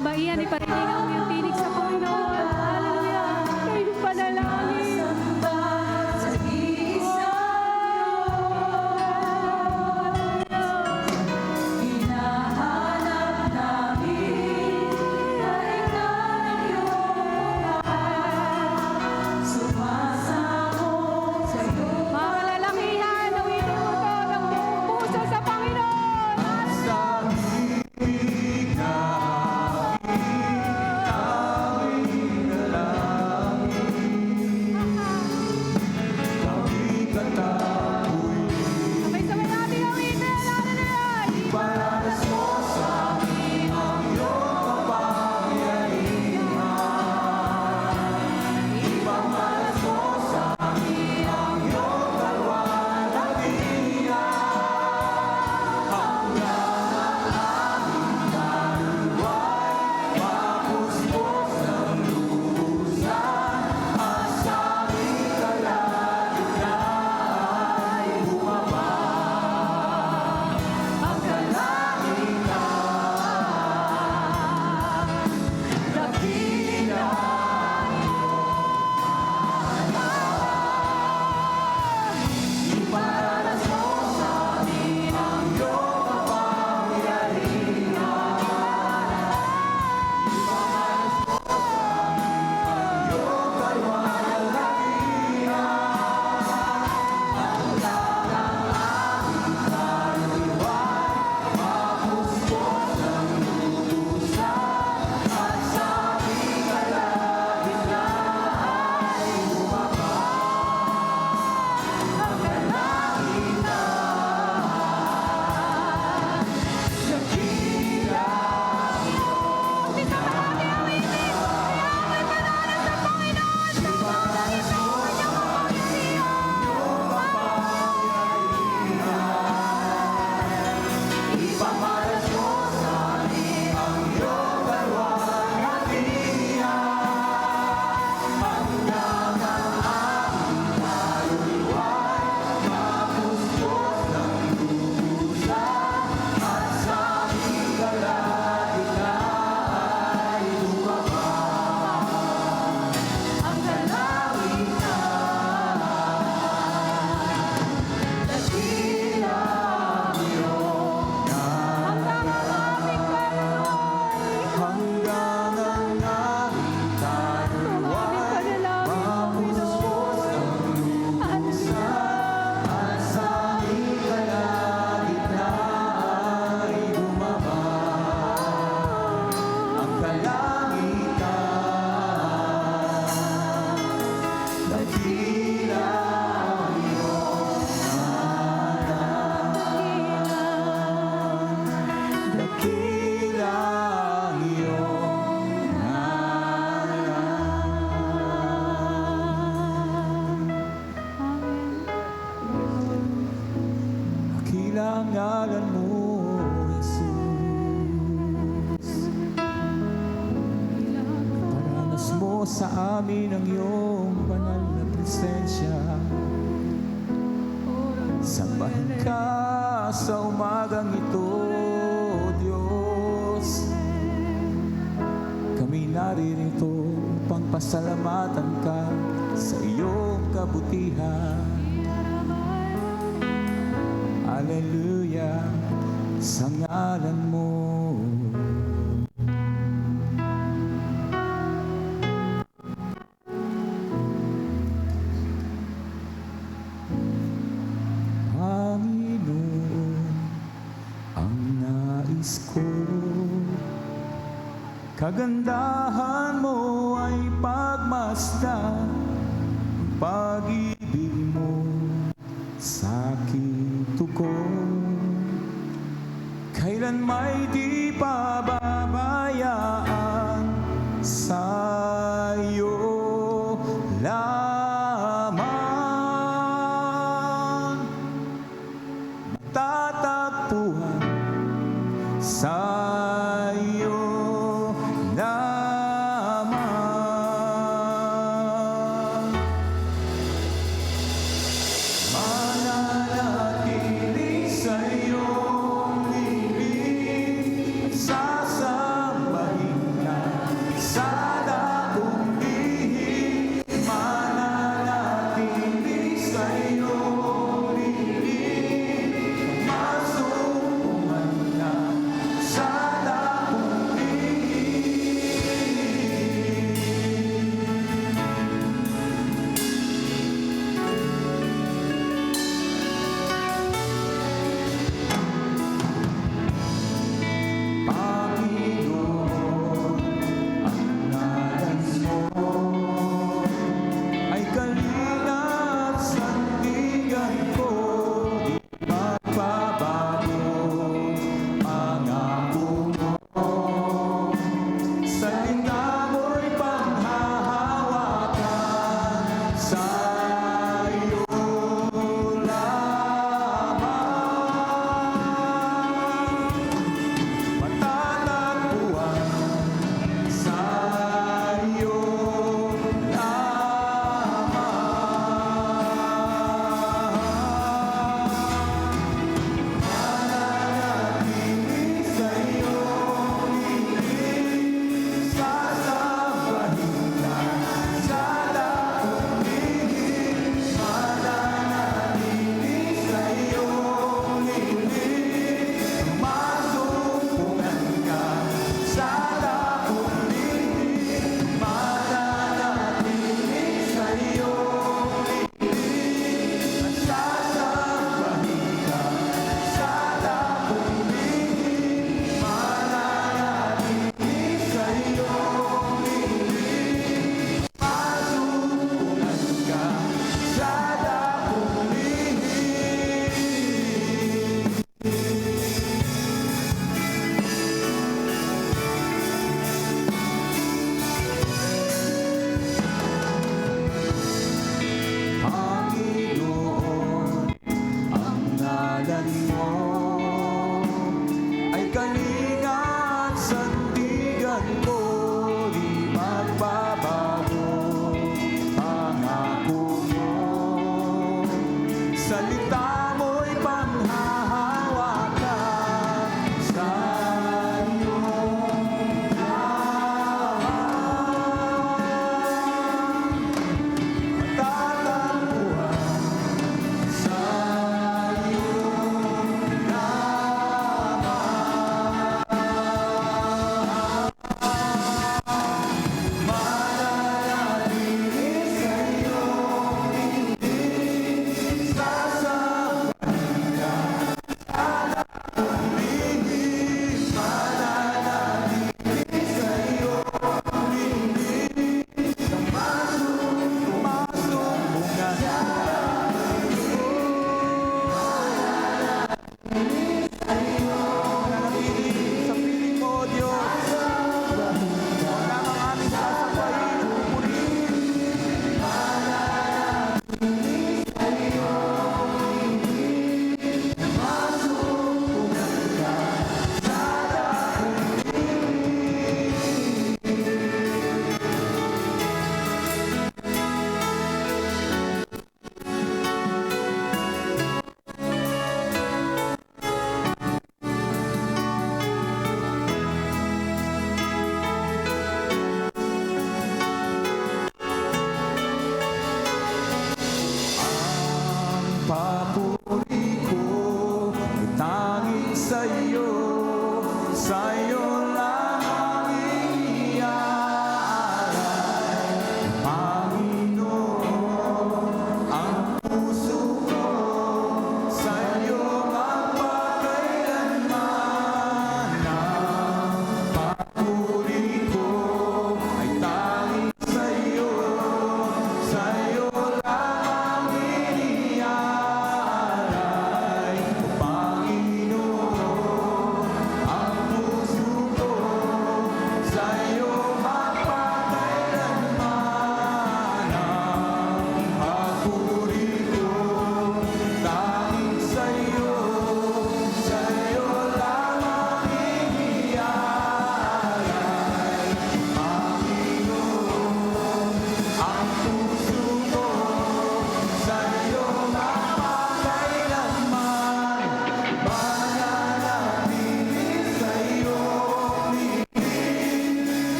kababaihan, iparinig ang iyong tinig sa Panginoon. Hallelujah. Kayo panalangin. Ngalan mo, Jesus. Paranas mo sa amin ang iyong banal na presensya. Sambahin ka sa umagang ito, Diyos. Kami naririto upang pasalamatan ka sa iyong kabutihan. Hallelujah, sa ngalan mo. Panginoon, ang nais ko, kagandahan mo ay pagmasdan, pag-ibig mo sa aking tugon, kailan may di pababayaan, sa'yo lamang matatagpuan, sa'yo lamang mananatili sa'yong ibig at sasambahin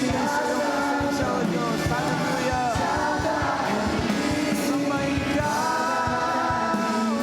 namin ang iyong presensya, O Diyos. Hallelujah. Sambahin ka, O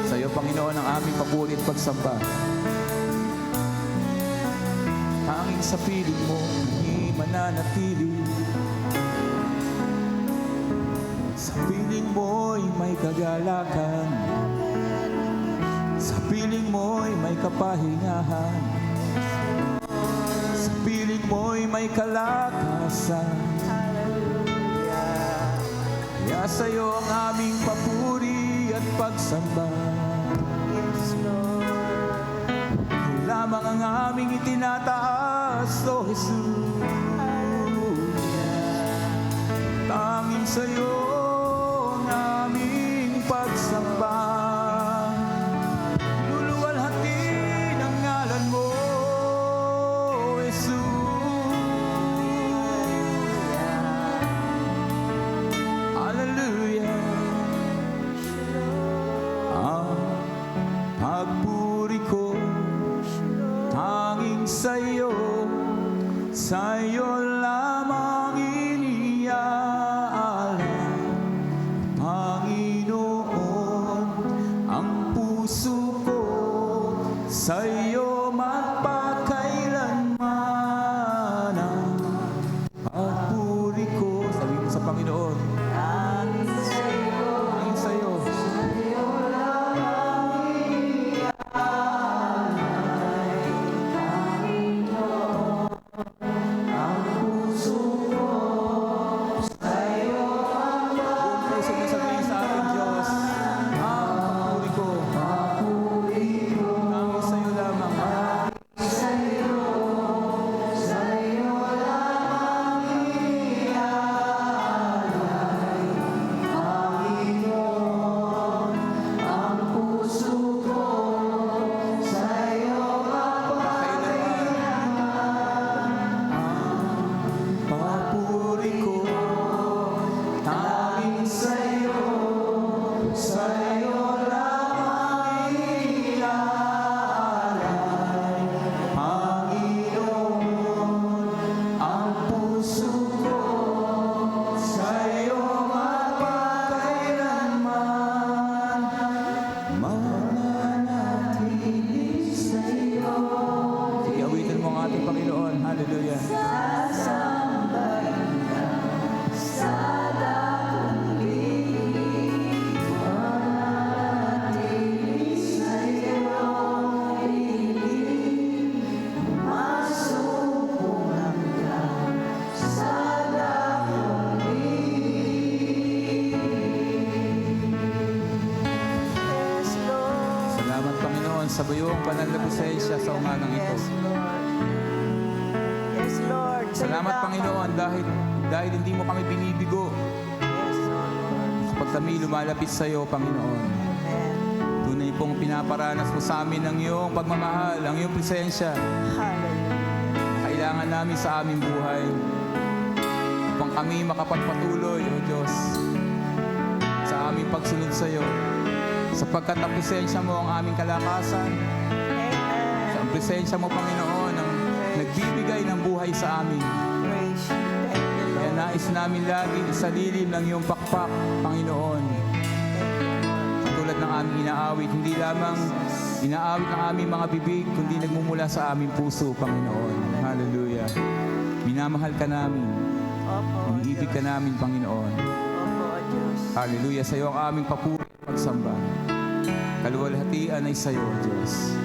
Sa iyo, Panginoon, ang aming pabulit pagsamba. Hanging sa piling mo, hindi mananatili. Sa piling mo'y may kagalakan. Sa piling mo'y may kapahingahan. Sa piling mo'y may kalakasan. Kaya sa'yo ang aming papuri at pagsamba. Ikaw lamang ang aming itinataas, O Jesus. Tanging sa'yo ang aming pagsamba. Luluwalhati ng ngalan mo, Jesus. Hallelujah. Ang pagpuri ko tanging sa'yo, sa'yo lamang iniaalay. Panginoon, ang puso ko sa'yo magpakailanman. Ang pagpuri ko, sabi mo sa Panginoon, tanging sa'yo. Puso na sabihin sa atin, Diyos, ang papuri ko, tanging sa'yo lamang. Papuri ko, tanging sa'yo, sa'yo lamang iniaalay. Panginoon, ang puso ko sa'yo magpakailanman. Mananatili sa'yo. Sige, awitin mo ang ating Panginoon. Hallelujah. Salamat, Panginoon, sa buyong banal na presensya sa umagang ito. Yes, Lord. Salamat, Panginoon, dahil hindi mo kami binibigo. Yes, Lord. Kapag kami lumalapit sa iyo, Panginoon, Amen. tunay pong pinaparanas mo sa amin ang iyong pagmamahal, ang iyong presensya. Hallelujah. Kailangan namin sa aming buhay upang kami makapagpatuloy, O Diyos, sa aming pagsunod sa iyo. Sapagkat ang presensya mo ang aming kalakasan. Amen. Ang presensya mo, Panginoon, ang nagbibigay ng buhay sa amin. Praise you. Thank you, Kaya Lord. nais namin lagi sa lilim ng iyong pakpak, Panginoon. Katulad ng aming inaawit, hindi lamang inaawit ng aming mga bibig, kundi nagmumula sa aming puso, Panginoon. Hallelujah. Minamahal ka namin. Opo, Iniibig ka namin, Panginoon. Opo, Diyos. Hallelujah. Sa iyo ang aming papuri at pagsamba. Kaluwalhatian ay sa iyo, Diyos.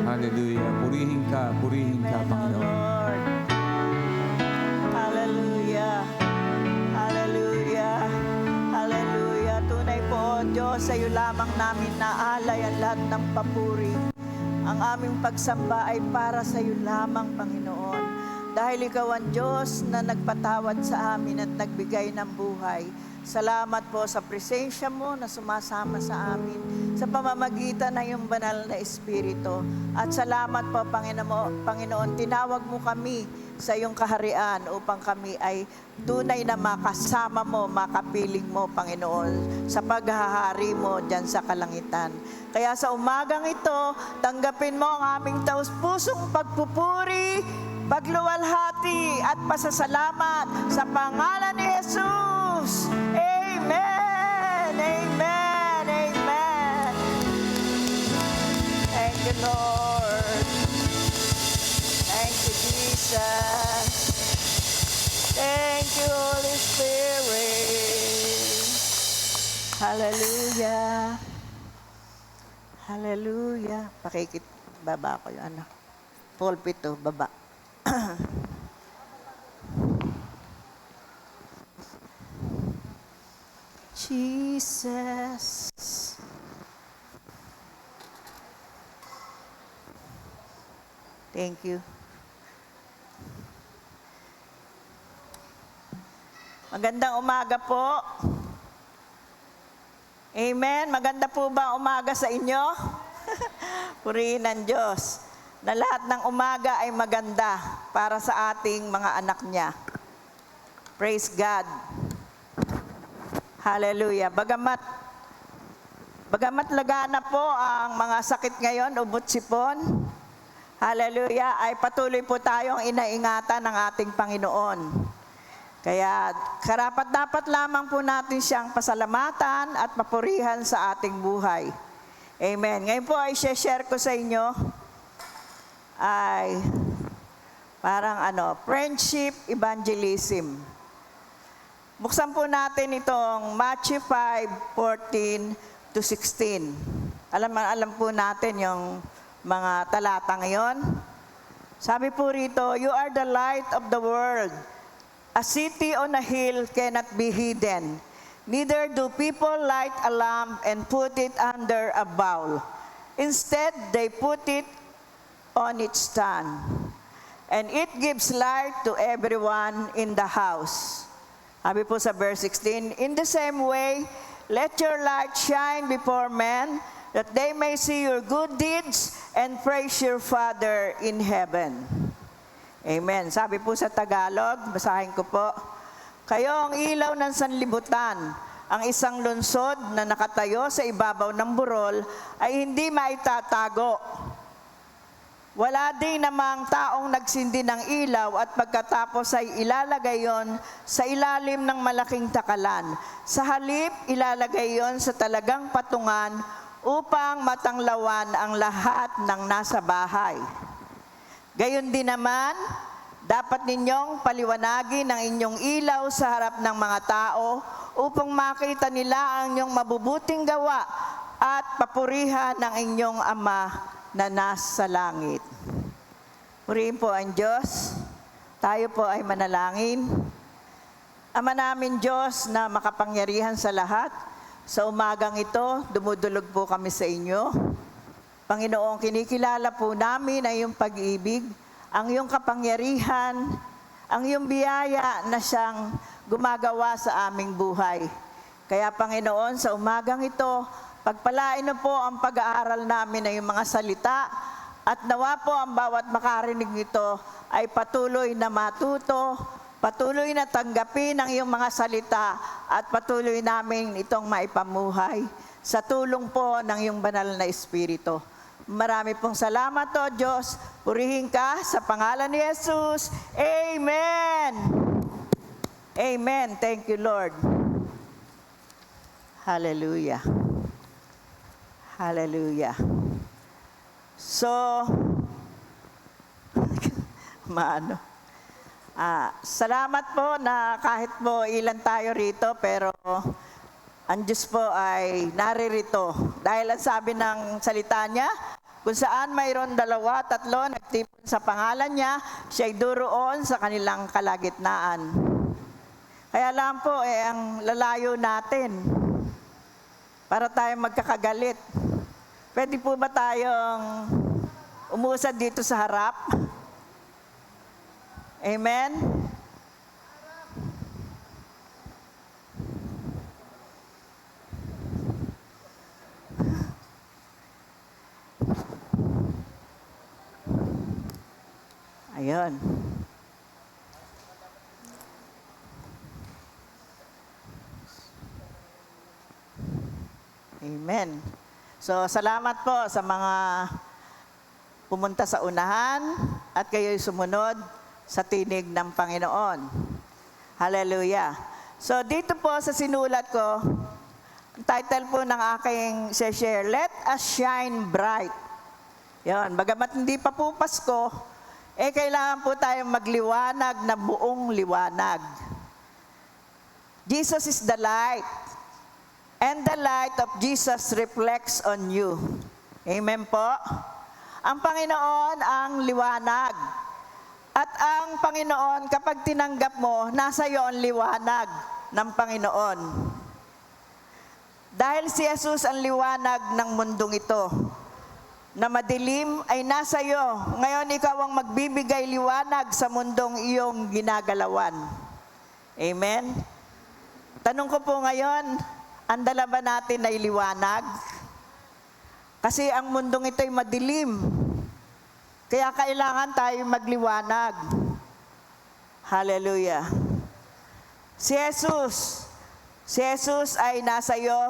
Hallelujah. Purihin ka, Panginoon. Lord. Diyos, sa iyo lamang namin naalay ang lahat ng papuri. Ang aming pagsamba ay para sa iyo lamang, Panginoon. Dahil ikaw ang Diyos na nagpatawad sa amin at nagbigay ng buhay. Salamat po sa presensya mo na sumasama sa amin sa pamamagitan ng iyong banal na Espiritu. At salamat po, Panginoon, tinawag mo kami sa iyong kaharian upang kami ay tunay na makasama mo, makapiling mo, Panginoon, sa paghahari mo dyan sa kalangitan. Kaya sa umagang ito, tanggapin mo ang aming taus-pusong pagpupuri, pagluwalhati at pasasalamat sa pangalan ni Jesus. Amen! Amen! Amen! Thank you, Lord. Thank you, Jesus. Thank you, Holy Spirit. Hallelujah. Hallelujah. Baba ko yung pulpit to, baba. Jesus. Thank you. Magandang umaga po. Amen. Maganda po ba ang umaga sa inyo? Purihin ang Diyos na lahat ng umaga ay maganda para sa ating mga anak niya. Praise God. Hallelujah. Bagamat lagana po ang mga sakit ngayon, ubot sipon, hallelujah, ay patuloy po tayong inaingatan ng ating Panginoon. Kaya karapat-dapat lamang po natin siyang pasalamatan at papurihan sa ating buhay. Amen. Ngayon po ay share ko sa inyo ay parang friendship evangelism. Buksan po natin itong Matthew 5:14-16. Alam po natin yung mga talata ngayon. Sabi po rito, "You are the light of the world. A city on a hill cannot be hidden. Neither do people light a lamp and put it under a bowl. Instead, they put it on its stand, and it gives light to everyone in the house." Sabi po sa verse 16, "In the same way, let your light shine before men, that they may see your good deeds and praise your Father in heaven." Amen. Sabi po sa Tagalog, basahin ko po, "Kayo ang ilaw ng sanlibutan. Ang isang lunsod na nakatayo sa ibabaw ng burol ay hindi maitatago. Wala din namang taong nagsindi ng ilaw at pagkatapos ay ilalagay yon sa ilalim ng malaking takalan. Sa halip, ilalagay yon sa talagang patungan upang matanglawan ang lahat ng nasa bahay. Gayon din naman, dapat ninyong paliwanagin ang inyong ilaw sa harap ng mga tao upang makita nila ang inyong mabubuting gawa at papurihan ang inyong Ama na nasa langit." Purihin po ang Diyos. Tayo po ay manalangin. Ama namin Diyos na makapangyarihan sa lahat, sa umagang ito, dumudulog po kami sa inyo. Panginoon, kinikilala po namin ang iyong pag-ibig, ang iyong kapangyarihan, ang iyong biyaya na siyang gumagawa sa aming buhay. Kaya Panginoon, sa umagang ito, pagpalain na po ang pag-aaral namin ng iyong mga salita at nawa po ang bawat makarinig nito ay patuloy na matuto, patuloy na tanggapin ang iyong mga salita at patuloy namin itong maipamuhay sa tulong po ng iyong banal na Espiritu. Marami pong salamat o Diyos. Purihin ka sa pangalan ni Jesus. Amen. Amen. Thank you, Lord. Hallelujah. Hallelujah. So, salamat po na kahit po ilan tayo rito, pero ang Diyos po ay naririto. Dahil ang sabi ng salita niya, kung saan mayroon 2, 3 nagtipon sa pangalan niya, siya'y duroon sa kanilang kalagitnaan. Kaya lang po, ang lalayo natin. para tayo magkakagalit. Pwede po ba tayong umusad dito sa harap? Amen? Ayun. Amen. So, salamat po sa mga pumunta sa unahan at kayo'y sumunod sa tinig ng Panginoon. Hallelujah. So, dito po sa sinulat ko, ang title po ng aking share, Let Us Shine Bright. Yan, bagamat hindi pa po Pasko, kailangan po tayong magliwanag na buong liwanag. Jesus is the light. And the light of Jesus reflects on you. Amen po? Ang Panginoon ang liwanag. At ang Panginoon, kapag tinanggap mo, nasa iyo ang liwanag ng Panginoon. Dahil si Jesus ang liwanag ng mundong ito, na madilim ay nasa iyo. Ngayon, ikaw ang magbibigay liwanag sa mundong iyong ginagalawan. Amen? Tanong ko po ngayon, ang dala ba natin ay liwanag? Kasi ang mundong ito ay madilim. Kaya kailangan tayo magliwanag. Hallelujah. Si Jesus ay nasa iyo,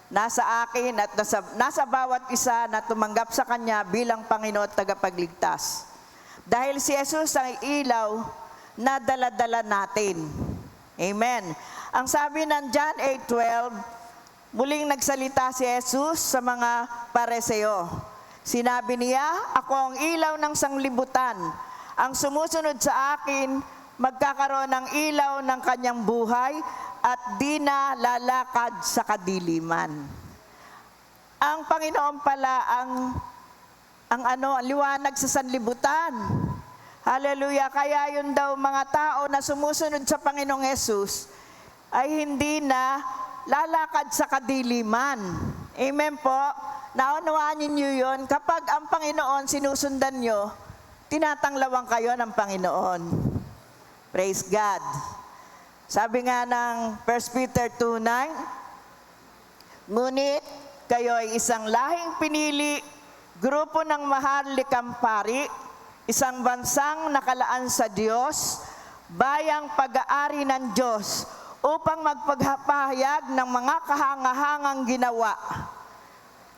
nasa akin at nasa bawat isa na tumanggap sa Kanya bilang Panginoon at tagapagligtas. Dahil si Jesus ang ilaw na dala-dala natin. Amen. Ang sabi ng John 8:12, muling nagsalita si Jesus sa mga Pariseo. Sinabi niya, ako ang ilaw ng sanglibutan. Ang sumusunod sa akin, magkakaroon ng ilaw ng kanyang buhay at di na lalakad sa kadiliman. Ang Panginoon pala ang liwanag sa sanlibutan. Hallelujah. Kaya yun daw mga tao na sumusunod sa Panginoong Jesus ay hindi na lalakad sa kadiliman. Amen po? Naunawaan niyo yun. Kapag ang Panginoon sinusundan nyo, tinatanglawan kayo ng Panginoon. Praise God. Sabi nga ng 1 Peter 2:9, ngunit kayo ay isang lahing pinili, grupo ng maharlikang pari, isang bansang nakalaan sa Diyos, bayang pag-aari ng Diyos, upang magpagpahayag ng mga kahangahangang ginawa.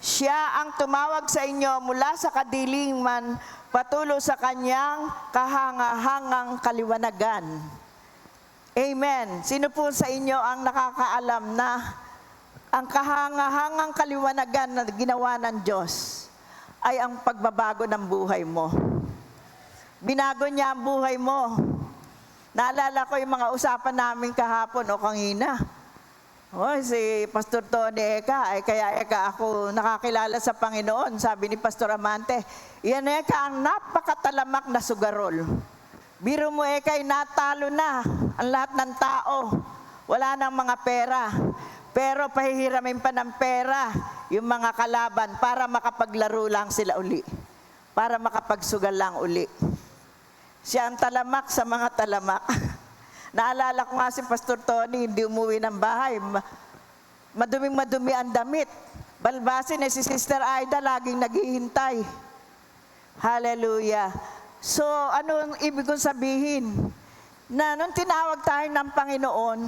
Siya ang tumawag sa inyo mula sa kadiliman patulo sa kanyang kahangahangang kaliwanagan. Amen. Sino po sa inyo ang nakakaalam na ang kahangahangang kaliwanagan na ginawa ng Diyos ay ang pagbabago ng buhay mo? Binago niya ang buhay mo. Naalala ko yung mga usapan namin kahapon o kanina. Si Pastor Tony Eka, kaya ako nakakilala sa Panginoon. Sabi ni Pastor Amante, yan Eka ang napakatalamak na sugarol. Biro mo Eka, natalo na ang lahat ng tao. Wala nang mga pera. Pero pahihiramin pa ng pera yung mga kalaban para makapaglaro lang sila uli. Para makapagsugal lang uli. Siya ang talamak sa mga talamak. Naalala ko nga si Pastor Tony, hindi umuwi ng bahay. Maduming-madumi ang damit. Balbasin si Sister Aida, laging naghihintay. Hallelujah. So, ano ang ibig kong sabihin? Na nung tinawag tayo ng Panginoon,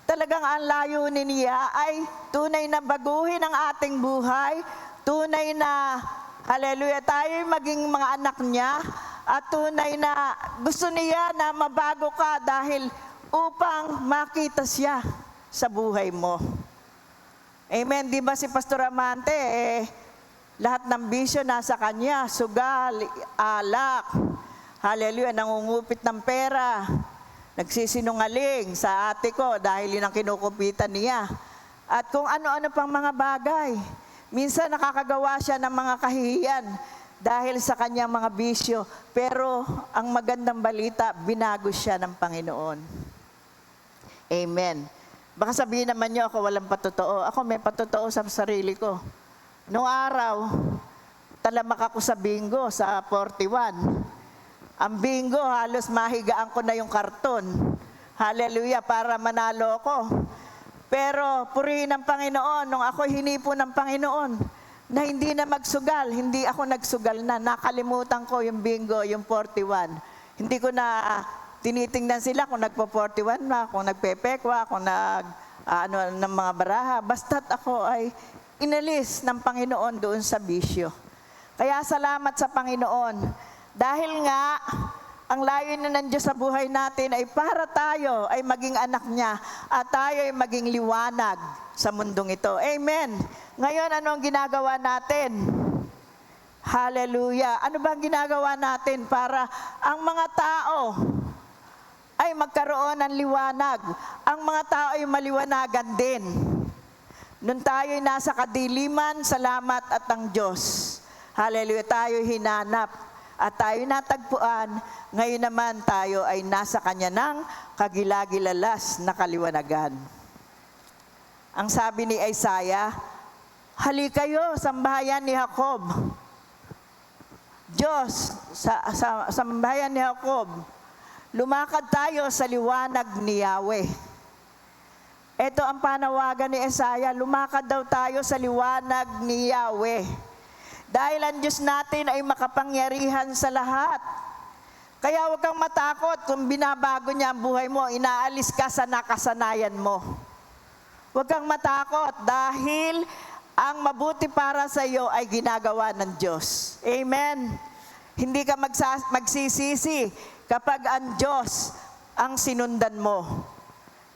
talagang ang layunin niya ay tunay na baguhin ang ating buhay, tunay na, hallelujah, tayo maging mga anak niya, at tunay na gusto niya na mabago ka dahil upang makita siya sa buhay mo. Amen. Di ba si Pastor Amante, lahat ng bisyo nasa kanya, sugal, alak, hallelujah, nangungupit ng pera, nagsisinungaling sa ate ko dahil yun ang kinukupitan niya. At kung ano-ano pang mga bagay. Minsan nakakagawa siya ng mga kahihiyan dahil sa kanyang mga bisyo. Pero ang magandang balita, binago siya ng Panginoon. Amen. Baka sabihin naman niyo ako walang patotoo. Ako may patotoo sa sarili ko. Noong araw, talamak ako sa bingo sa 41. Ang bingo, halos mahigaan ko na yung karton. Hallelujah, para manalo ako. Pero purihin ang Panginoon, nung ako hinipo ng Panginoon, na hindi na magsugal, hindi ako nagsugal na. Nakalimutan ko yung bingo, yung 41. Hindi ko na tinitingnan sila kung nagpo-41 na, kung nagpepekwa, kung ng mga baraha. Basta't ako ay inalis ng Panginoon doon sa bisyo. Kaya salamat sa Panginoon. Dahil nga, ang layunin ng Diyos sa buhay natin ay para tayo ay maging anak niya at tayo ay maging liwanag sa mundong ito. Amen. Ngayon, ano ang ginagawa natin? Hallelujah. Ano ba ang ginagawa natin para ang mga tao ay magkaroon ng liwanag? Ang mga tao ay maliwanagan din. Nung tayo ay nasa kadiliman, salamat at ang Diyos. Hallelujah. Tayo hinanap at tayo natagpuan. Ngayon naman tayo ay nasa Kanya ng kagilagilalas na kaliwanagan. Ang sabi ni Isaiah, halikayo, sambahayan ni Jacob. Diyos, sa sambahayan ni Jacob, lumakad tayo sa liwanag ni Yahweh. Ito ang panawagan ni Isaiah, lumakad daw tayo sa liwanag ni Yahweh. Dahil ang Diyos natin ay makapangyarihan sa lahat. Kaya huwag kang matakot kung binabago niya ang buhay mo, inaalis ka sa nakasanayan mo. Huwag kang matakot dahil ang mabuti para sa iyo ay ginagawa ng Diyos. Amen. Hindi ka magsisisi kapag ang Diyos ang sinundan mo.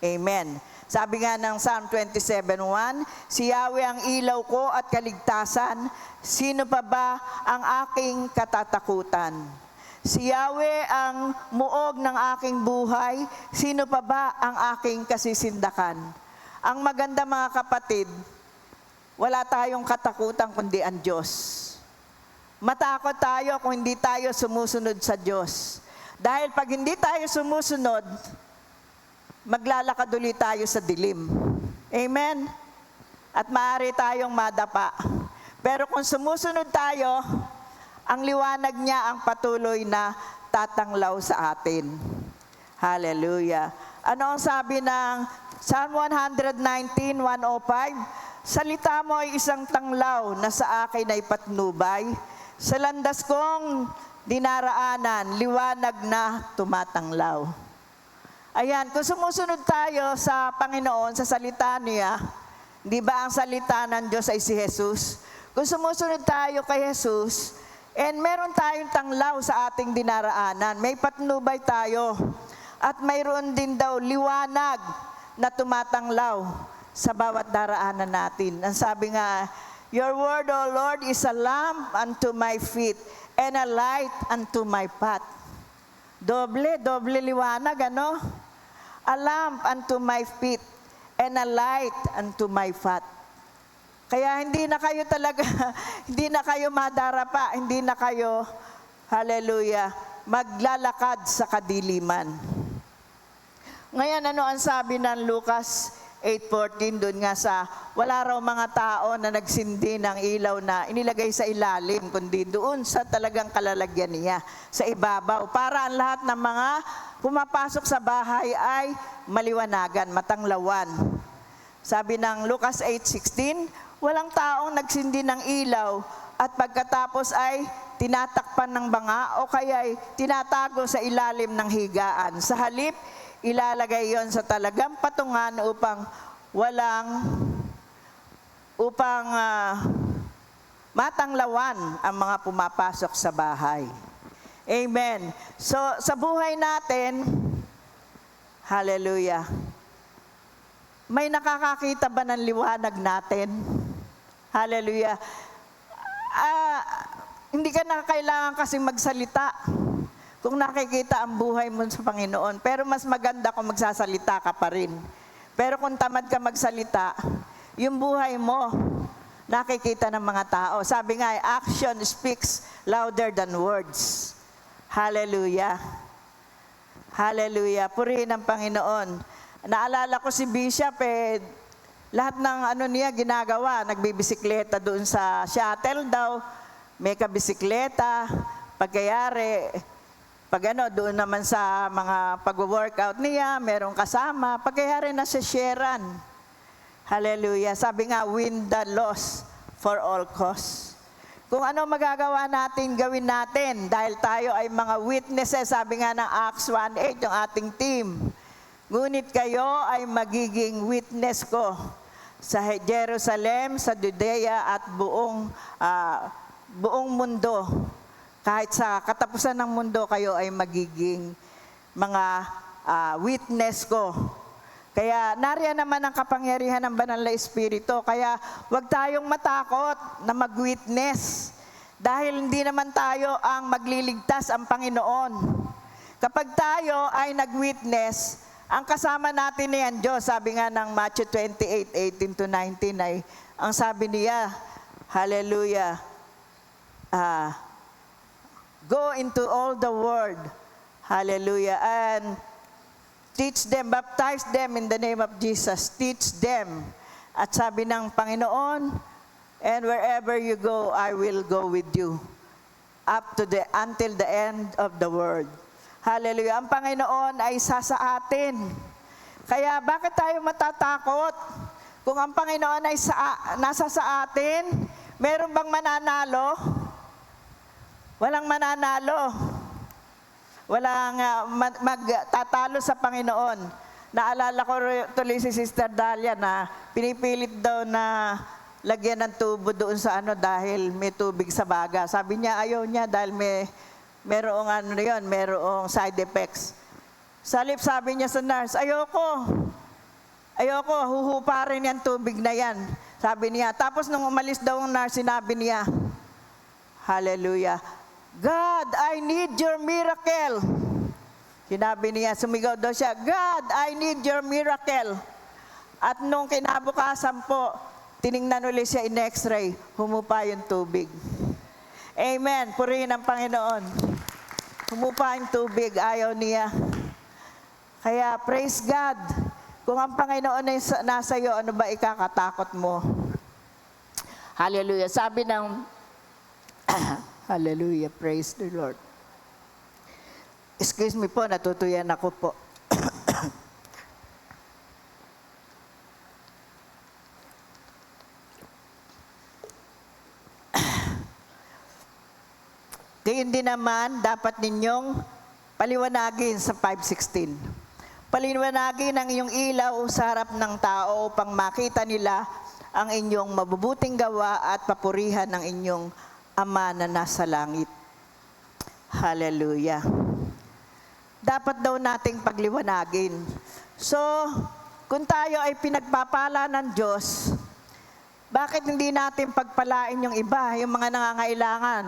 Amen. Sabi nga ng Psalm 27:1, si Yahweh ang ilaw ko at kaligtasan, sino pa ba ang aking katatakutan? Si Yahweh ang muog ng aking buhay, sino pa ba ang aking kasisindakan? Ang maganda mga kapatid, wala tayong katakutan kundi ang Diyos. Matakot tayo kung hindi tayo sumusunod sa Diyos. Dahil pag hindi tayo sumusunod, maglalakad ulit tayo sa dilim. Amen? At maaari tayong madapa. Pero kung sumusunod tayo, ang liwanag niya ang patuloy na tatanglaw sa atin. Hallelujah. Ano ang sabi ng Psalm 119:105? Salita mo ay isang tanglaw na sa akin ay patnubay. Sa landas kong dinaraanan, liwanag na tumatanglaw. Ayan, kung sumusunod tayo sa Panginoon, sa salita niya, di ba ang salita ng Diyos ay si Jesus? Kung sumusunod tayo kay Jesus, and meron tayong tanglaw sa ating dinaraanan, may patnubay tayo, at mayroon din daw liwanag na tumatanglaw sa bawat daraanan natin. Ang sabi nga, your word, O Lord, is a lamp unto my feet, and a light unto my path. Doble liwanag, ano? A lamp unto my feet and a light unto my path. Kaya hindi na kayo talaga, hindi na kayo madarapa, hindi na kayo, hallelujah, maglalakad sa kadiliman. Ngayon, ano ang sabi ng Lucas 8:14 doon nga sa, wala raw mga tao na nagsindi ng ilaw na inilagay sa ilalim, kundi doon sa talagang kalalagyan niya, sa ibabaw. Para ang lahat ng mga pumapasok sa bahay ay maliwanagan, matanglawan. Sabi ng Lucas 8:16, walang taong nagsindi ng ilaw at pagkatapos ay tinatakpan ng banga o kaya'y tinatago sa ilalim ng higaan. Sa halip, ilalagay yon sa talagang patungan upang matanglawan ang mga pumapasok sa bahay. Amen. So, sa buhay natin, hallelujah, may nakakakita ba ng liwanag natin? Hallelujah. Hindi ka na kailangan kasing magsalita kung nakikita ang buhay mo sa Panginoon. Pero mas maganda kung magsasalita ka pa rin. Pero kung tamad ka magsalita, yung buhay mo, nakikita ng mga tao. Sabi nga, action speaks louder than words. Hallelujah. Hallelujah. Purihin ang Panginoon. Naalala ko si Bishop, lahat ng ano niya ginagawa, nagbibisikleta doon sa shuttle daw, may kabisikleta, pagkayari, pag ano, doon naman sa mga pag-workout niya, merong kasama, pagkayari na sa sharean. Hallelujah. Sabi nga, win the loss for all cause. Kung ano magagawa natin, gawin natin. Dahil tayo ay mga witnesses, sabi nga ng Acts 1:8, yung ating team. Ngunit kayo ay magiging witness ko sa Jerusalem, sa Judea at buong mundo. Kahit sa katapusan ng mundo, kayo ay magiging mga witness ko. Kaya nariyan naman ang kapangyarihan ng Banal na Espiritu. Kaya huwag tayong matakot na mag-witness. Dahil hindi naman tayo ang magliligtas, ang Panginoon. Kapag tayo ay nag-witness, ang kasama natin na yan, Diyos, sabi nga ng Matthew 28:18-19 ay, ang sabi niya, hallelujah, go into all the world, hallelujah, and teach them, baptize them in the name of Jesus, teach them. At sabi ng Panginoon, and wherever you go, I will go with you, until the end of the world. Hallelujah. Ang Panginoon ay isa sa atin. Kaya bakit tayo matatakot? Kung ang Panginoon ay nasa sa atin, meron bang mananalo? Walang mananalo. Walang magtatalo sa Panginoon. Naalala ko tuloy si Sister Dalia na pinipilit daw na lagyan ng tubo doon sa dahil may tubig sa baga. Sabi niya ayaw niya dahil merong merong side effects. Salip sabi niya sa nurse, ayoko, huhupa rin yung tubig na yan. Sabi niya. Tapos nung umalis daw ang nurse, sinabi niya, hallelujah, God, I need your miracle. Sinabi niya, sumigaw daw siya, God, I need your miracle. At nung kinabukasan po, tiningnan ulit siya in x-ray, humupa yung tubig. Amen. Purihin ang Panginoon. Humupa yung tubig, ayaw niya. Kaya praise God. Kung ang Panginoon ay nasa iyo, ano ba ikakatakot mo? Hallelujah. Sabi ng hallelujah, praise the Lord. Excuse me po, natutuyan ako po. Gayon din naman, dapat ninyong paliwanagin sa 5:16. Paliwanagin ang iyong ilaw sa harap ng tao upang makita nila ang inyong mabubuting gawa at papurihan ng inyong Ama na nasa langit. Hallelujah. Dapat daw nating pagliwanagin. So, kung tayo ay pinagpapala ng Diyos, bakit hindi natin pagpalain yung iba, yung mga nangangailangan?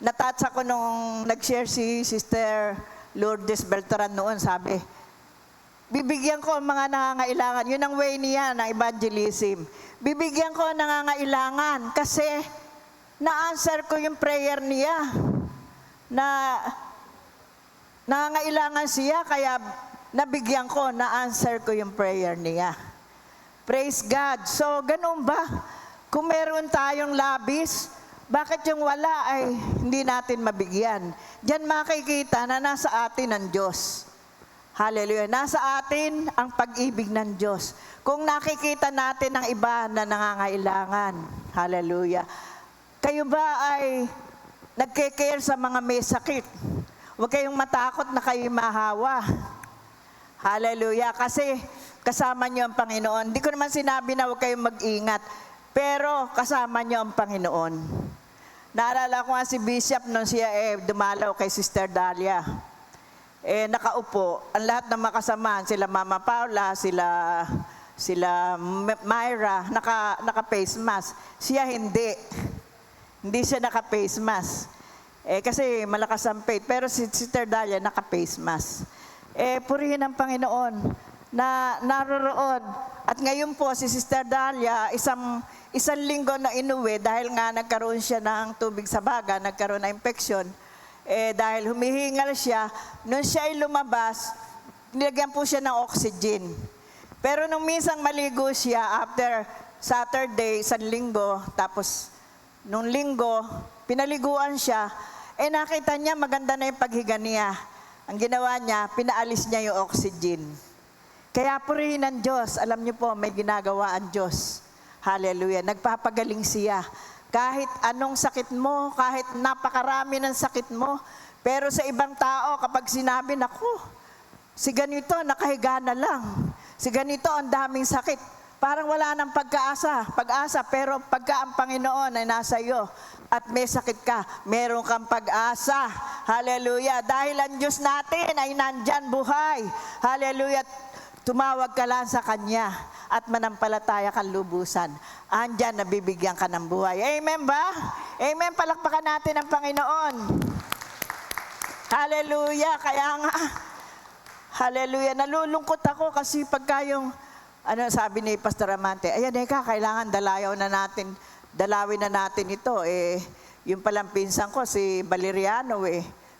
Natouch ako nung nag-share si Sister Lourdes Beltran noon, sabi, bibigyan ko ang mga nangangailangan. Yun ang way niya ng evangelism. Bibigyan ko ang nangangailangan kasi na-answer ko yung prayer niya. Na nangangailangan siya, kaya nabigyan ko, na-answer ko yung prayer niya. Praise God. So, ganun ba? Kung meron tayong labis, bakit yung wala ay hindi natin mabigyan? Diyan makikita na nasa atin ang Diyos. Hallelujah. Nasa atin ang pag-ibig ng Diyos. Kung nakikita natin ang iba na nangangailangan. Hallelujah. Kayo ba ay nagke-care sa mga may sakit? Huwag kayong matakot na kayo mahawa. Hallelujah. Kasi kasama niyo ang Panginoon. Hindi ko naman sinabi na huwag kayong mag-ingat. Pero kasama niyo ang Panginoon. Naalala ko nga si Bishop nung siya dumalaw kay Sister Dalia. Nakaupo. Ang lahat ng makasamahan, sila Mama Paula, sila Myra, naka-face mask. Siya hindi. Hindi siya naka-face mask. Kasi malakas ang faith. Pero si Sister Dalia naka-face mask. Purihin ang Panginoon na naroroon. At ngayon po si Sister Dalia, isang linggo na inuwi dahil nga nagkaroon siya ng tubig sa baga, nagkaroon ng infection. Dahil humihingal siya, nung siya ay lumabas, nilagyan po siya ng oxygen. Pero nung minsan maligo siya after Saturday, isang linggo, tapos nung linggo, pinaliguan siya, nakita niya maganda na yung paghiga niya. Ang ginawa niya, pinaalis niya yung oxygen. Kaya purihin ng Diyos. Alam niyo po, may ginagawa ang Diyos. Hallelujah. Nagpapagaling siya. Kahit anong sakit mo, kahit napakarami ng sakit mo, pero sa ibang tao, kapag sinabi, naku, si ganito, nakahiga na lang. Si ganito, ang daming sakit. Parang wala nang pag-asa, pero pagka ang Panginoon ay nasa iyo at may sakit ka, meron kang pag-asa. Hallelujah. Dahil ang Diyos natin ay nandyan buhay. Hallelujah. Tumawag ka lang sa Kanya at manampalataya kang lubusan. Andyan, nabibigyan ka ng buhay. Amen ba? Amen. Palakpakan natin ang Panginoon. Hallelujah. Kaya nga, hallelujah. Nalulungkot ako kasi pagka yung sabi ni Pastor Amante, ayan kailangan dalawin na natin ito. Yung palang pinsan ko, si Valeriano,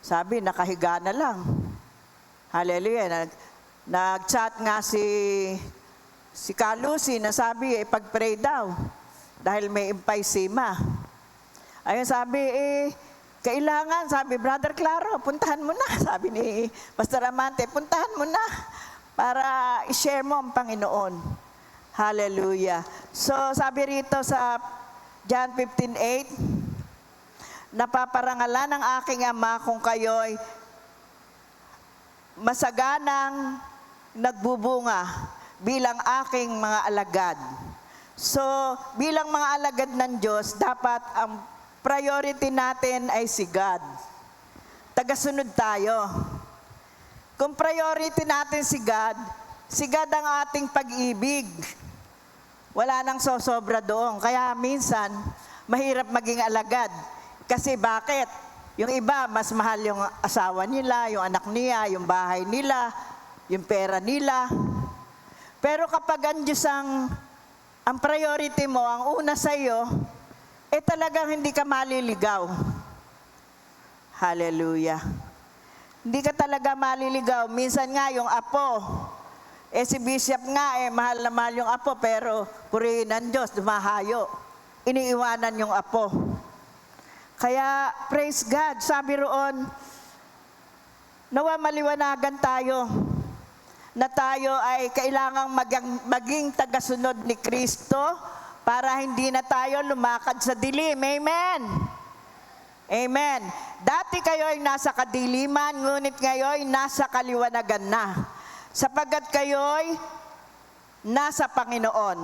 sabi, nakahiga na lang. Hallelujah. Nag-chat nga si Kalusi na sabi, pag-pray daw. Dahil may emphysema. Ayun sabi, kailangan, sabi, Brother Claro, puntahan mo na. Sabi ni Pastor Amante, puntahan mo na. Para i-share mo ang Panginoon. Hallelujah. So, sabi rito sa John 15:8, napaparangalan ng aking Ama kung kayo'y masaganang nagbubunga bilang aking mga alagad. So, bilang mga alagad ng Diyos, dapat ang priority natin ay si God. Tagasunod tayo. Kung priority natin si God ang ating pag-ibig. Wala nang sosobra doon. Kaya minsan, mahirap maging alagad. Kasi bakit? Yung iba, mas mahal yung asawa nila, yung anak niya, yung bahay nila, yung pera nila. Pero kapag ang Diyos ang priority mo, ang una sa iyo, talagang hindi ka maliligaw. Hallelujah. Hindi ka talaga maliligaw. Minsan nga yung apo, si Bishop nga, mahal na mahal yung apo, pero purihin ng Diyos, dumahayo. Iniiwanan yung apo. Kaya, praise God, sabi roon, nawa maliwanagan tayo, na tayo ay kailangang maging tagasunod ni Kristo, para hindi na tayo lumakad sa dilim. Amen. Amen. Dati kayo'y nasa kadiliman, ngunit ngayon nasa kaliwanagan na. Sapagkat kayo'y nasa Panginoon.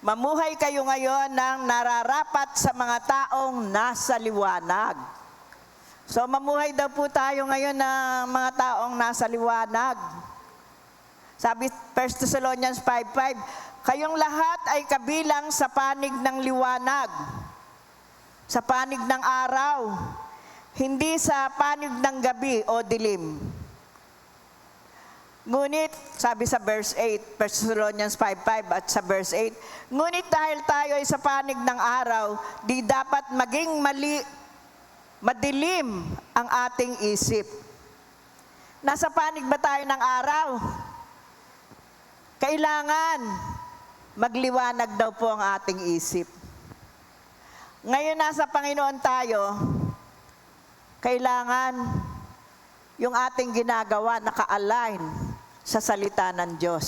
Mamuhay kayo ngayon ng nararapat sa mga taong nasa liwanag. So mamuhay daw po tayo ngayon ng mga taong nasa liwanag. Sabi 1 Thessalonians 5:5, kayong lahat ay kabilang sa panig ng liwanag. Sa panig ng araw, hindi sa panig ng gabi o dilim. Ngunit, sabi sa verse 8, 1 Thessalonians 5:5 at sa verse 8, ngunit dahil tayo ay sa panig ng araw, di dapat maging madilim ang ating isip. Nasa panig ba tayo ng araw? Kailangan magliwanag daw po ang ating isip. Ngayon nasa Panginoon tayo, kailangan yung ating ginagawa naka-align sa salita ng Diyos.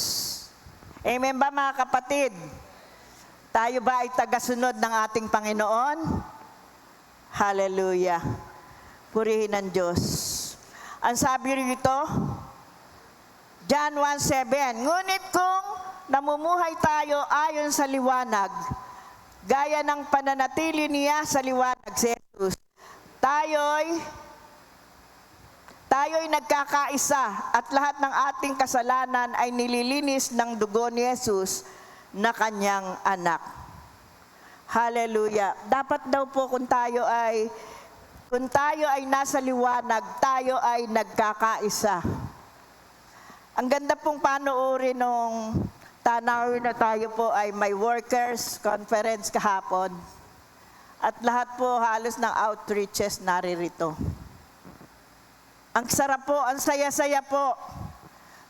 Amen ba mga kapatid? Tayo ba ay tagasunod ng ating Panginoon? Hallelujah. Purihin ng Diyos. Ang sabi rito, John 1:7, ngunit kung namumuhay tayo ayon sa liwanag, gaya ng pananatili niya sa liwanag si Jesus, tayo'y nagkakaisa at lahat ng ating kasalanan ay nililinis ng dugo ni Jesus na kanyang anak. Hallelujah. Dapat daw po kung tayo ay nasa liwanag, tayo ay nagkakaisa. Ang ganda pong panoorin nung tanawin na tayo po ay may workers conference kahapon. At lahat po halos ng outreaches naririto. Ang sarap po, ang saya-saya po.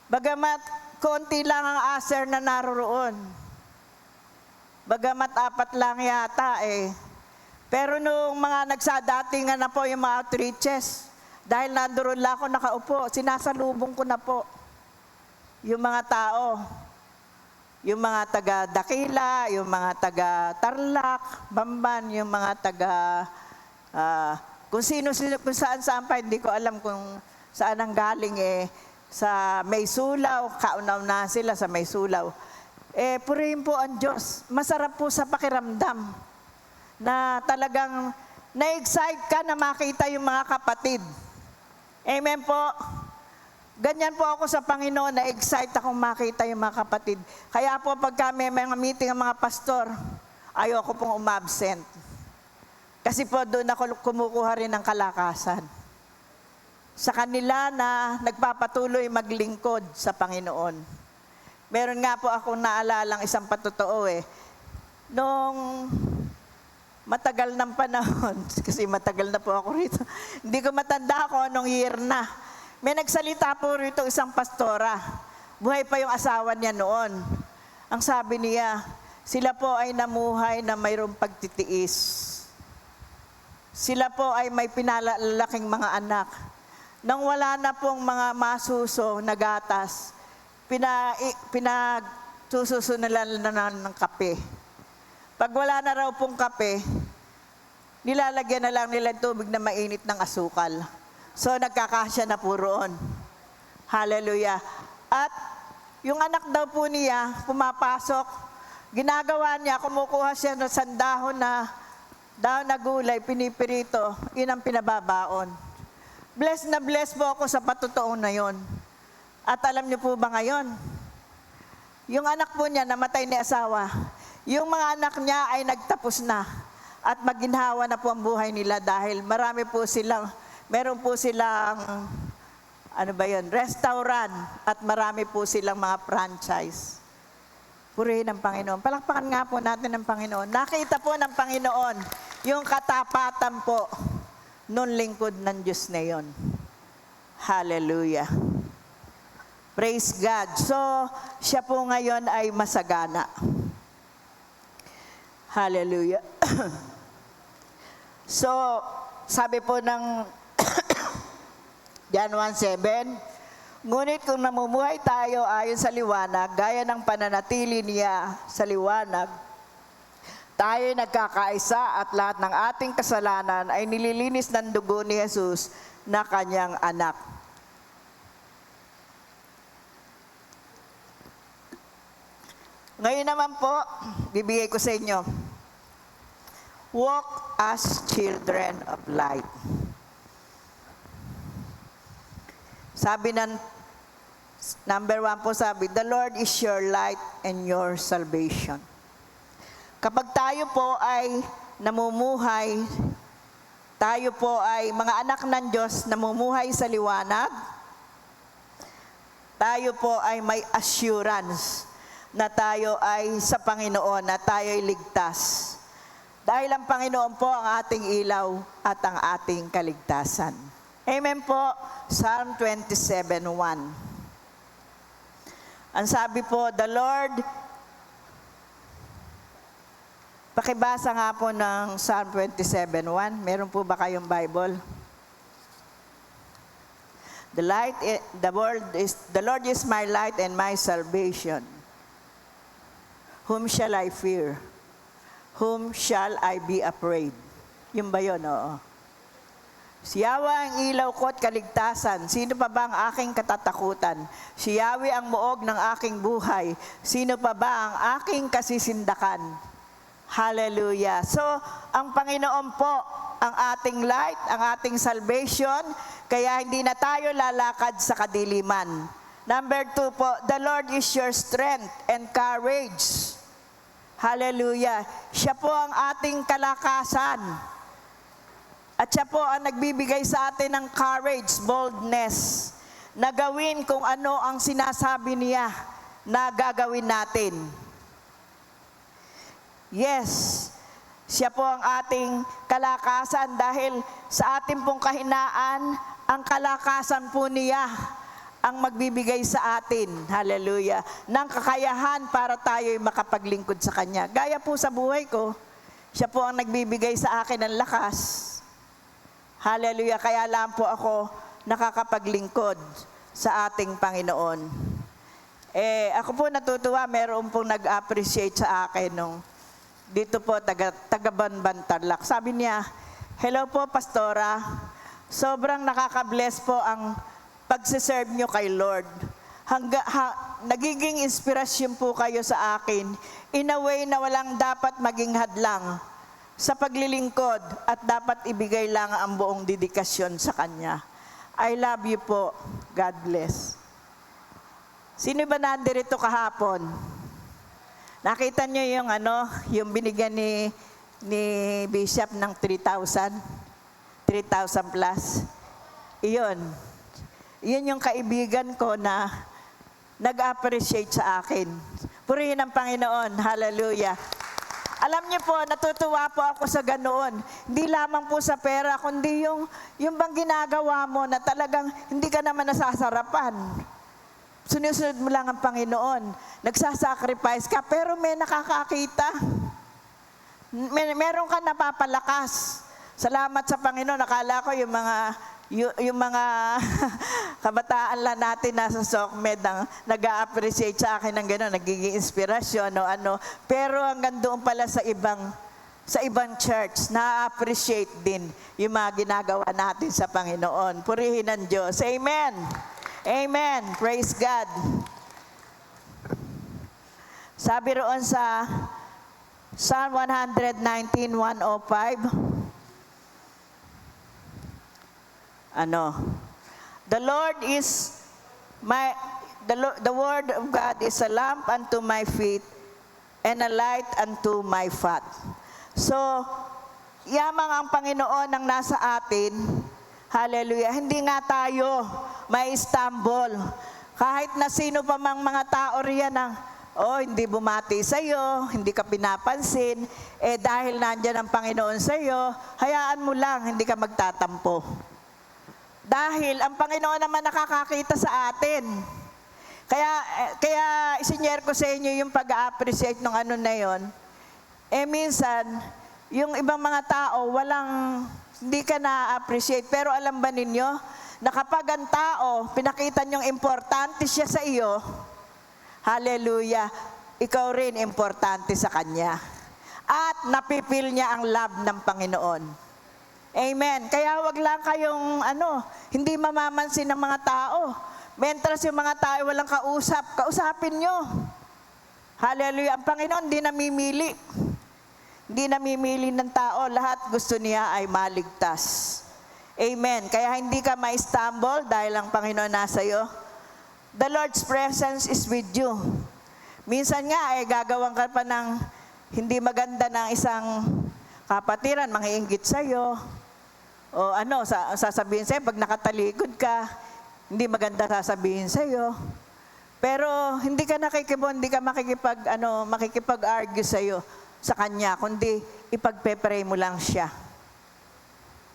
Bagamat konti lang ang aser na naroroon. Bagamat 4 lang yata eh. Pero nung mga nagsadatingan na po yung mga outreaches, dahil nandoon lang ako nakaupo, sinasalubong ko na po yung mga tao. Yung mga taga Dakila, yung mga taga Tarlac, Bamban, yung mga taga kung saan pa, hindi ko alam kung saan ang galing eh. Sa Maysulaw, kaunaw na sila sa Maysulaw. Eh, purihin po ang Diyos. Masarap po sa pakiramdam na talagang na-excite ka na makita yung mga kapatid. Amen po. Ganyan po ako sa Panginoon, na-excite akong makita yung mga kapatid. Kaya po pagka may mga meeting ang mga pastor, ayoko pong umabsent. Kasi po doon ako kumukuha rin ng kalakasan. Sa kanila na nagpapatuloy maglingkod sa Panginoon. Meron nga po akong naalalang isang patotoo eh. Nung matagal ng panahon, kasi matagal na po ako rito, hindi ko matanda ako anong year na. May nagsalita po rito isang pastora. Buhay pa yung asawa niya noon. Ang sabi niya, sila po ay namuhay na mayroong pagtitiis. Sila po ay may pinalalaking mga anak. Nang wala na pong mga masuso na gatas, pinagsususo nila ng kape. Pag wala na raw pong kape, nilalagyan na lang nila tubig na mainit ng asukal. So nagkakasya na po roon. Hallelujah. At yung anak daw po niya, pumapasok, ginagawa niya, kumukuha siya ng sandahon na gulay, pinipirito, yun ang pinababaon. Bless na bless po ako sa patutuon na yon. At alam niyo po ba ngayon, yung anak po niya namatay ni asawa, yung mga anak niya ay nagtapos na at maginhawa na po ang buhay nila dahil meron po silang, restaurant at marami po silang mga franchise. Purihin ang Panginoon. Palakpakan nga po natin ang Panginoon. Nakita po ng Panginoon yung katapatan po nun lingkod ng Diyos na yon. Hallelujah. Praise God. So, siya po ngayon ay masagana. Hallelujah. So, sabi po ng John 1:7, ngunit kung namumuhay tayo ayon sa liwanag, gaya ng pananatili niya sa liwanag, tayo nagkakaisa at lahat ng ating kasalanan ay nililinis ng dugo ni Jesus na kanyang anak. Ngayon naman po, bibigay ko sa inyo. Walk as children of light. Sabi ng number 1 po sabi, the Lord is your light and your salvation. Kapag tayo po ay namumuhay, tayo po ay mga anak ng Diyos, namumuhay sa liwanag, tayo po ay may assurance na tayo ay sa Panginoon, na tayo ay ligtas. Dahil ang Panginoon po ang ating ilaw at ang ating kaligtasan. Amen po, Psalm 27:1. Ang sabi po, the Lord, pakibasa nga po ng Psalm 27:1. Meron po ba kayong Bible? The Lord is my light and my salvation. Whom shall I fear? Whom shall I be afraid? Yung ba yun? Oo. Si Yahweh ang ilaw ko at kaligtasan. Sino pa ba ang aking katatakutan? Si Yahweh ang muog ng aking buhay. Sino pa ba ang aking kasisindakan? Hallelujah. So, ang Panginoon po, ang ating light, ang ating salvation, kaya hindi na tayo lalakad sa kadiliman. Number 2 po, the Lord is your strength and courage. Hallelujah. Siya po ang ating kalakasan. At siya po ang nagbibigay sa atin ng courage, boldness, na gawin kung ano ang sinasabi niya na gagawin natin. Yes, siya po ang ating kalakasan dahil sa ating pong kahinaan, ang kalakasan po niya ang magbibigay sa atin, hallelujah, ng kakayahan para tayo'y makapaglingkod sa Kanya. Gaya po sa buhay ko, siya po ang nagbibigay sa akin ng lakas. Hallelujah, kaya lang po ako nakakapaglingkod sa ating Panginoon. Ako po natutuwa, meron pong nag-appreciate sa akin nung dito po, taga Banban, Tarlac. Sabi niya, "Hello po, Pastora. Sobrang nakaka-bless po ang pagsiserve nyo kay Lord. Nagiging inspirasyon po kayo sa akin in a way na walang dapat maging hadlang sa paglilingkod at dapat ibigay lang ang buong dedikasyon sa Kanya. I love you po. God bless." Sino ba nandirito kahapon? Nakita nyo yung binigyan ni Bishop ng 3,000 plus. Iyon yung kaibigan ko na nag-appreciate sa akin. Purihin ang Panginoon. Hallelujah. Alam niyo po, natutuwa po ako sa ganoon. Hindi lamang po sa pera, kundi yung bang ginagawa mo na talagang hindi ka naman nasasarapan. Sinusunod mo lang ang Panginoon. Nagsasacrifice ka, pero may nakakakita. Meron ka napapalakas. Salamat sa Panginoon. Akala ko yung mga kabataan lang natin nasa SOCMED ang nag-a-appreciate sa akin ng gano'n, nagiging inspirasyon o ano. Pero hanggang doon pala sa ibang church, na-appreciate din yung mga ginagawa natin sa Panginoon. Purihin ang Diyos. Amen. Amen. Praise God. Sabi roon sa Psalm 119:105, the word of God is a lamp unto my feet and a light unto my path. So, yamang ang Panginoon ang nasa atin. Hallelujah. Hindi nga tayo may stumble. Kahit na sino pa mang mga tao riyan ang, hindi bumati sa'yo, hindi ka pinapansin, dahil nandyan ang Panginoon sa'yo, hayaan mo lang, hindi ka magtatampo. Dahil ang Panginoon naman nakakakita sa atin. Kaya isinyer ko sa inyo yung pag-appreciate ng na yon. Minsan, yung ibang mga tao, hindi ka na-appreciate. Pero alam ba ninyo, na kapag ang tao, pinakita niyong importante siya sa iyo, hallelujah, ikaw rin importante sa Kanya. At napipil niya ang love ng Panginoon. Amen. Kaya wag lang kayong hindi mamamansin ng mga tao. Mentras yung mga tao walang kausapin nyo. Hallelujah. Ang Panginoon hindi namimili. Hindi namimili ng tao. Lahat gusto niya ay maligtas. Amen. Kaya hindi ka ma-stumble dahil ang Panginoon nasa iyo. The Lord's presence is with you. Minsan nga gagawan ka pa ng hindi maganda ng isang kapatiran, mangiinggit sa'yo. O sasabihin sa'yo, pag nakatalikod ka, hindi maganda sasabihin sa'yo. Pero hindi ka makikipag-argue sa'yo, sa Kanya, kundi ipagpe-pray mo lang siya.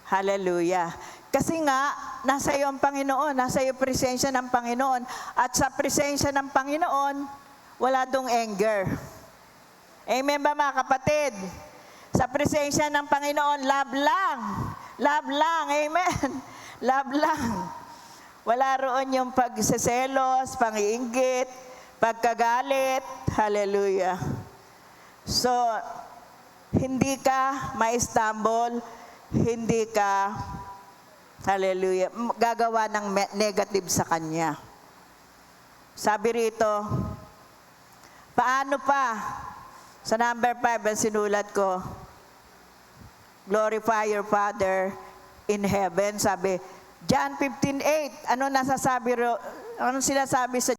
Hallelujah. Kasi nga, nasa iyo ang Panginoon, nasa iyo presensya ng Panginoon. At sa presensya ng Panginoon, wala dong anger. Amen ba mga kapatid? Sa presensya ng Panginoon, love lang. Love lang. Amen. Love lang. Wala roon yung pagseselos, pangiinggit, pagkagalit. Hallelujah. So, hindi ka ma-stumble, hindi ka, hallelujah, gagawa ng negative sa Kanya. Sabi rito, paano pa? Sa number 5, ang sinulat ko, glorify your Father in heaven. Sabi, John 15:8. Ano sinasabi sa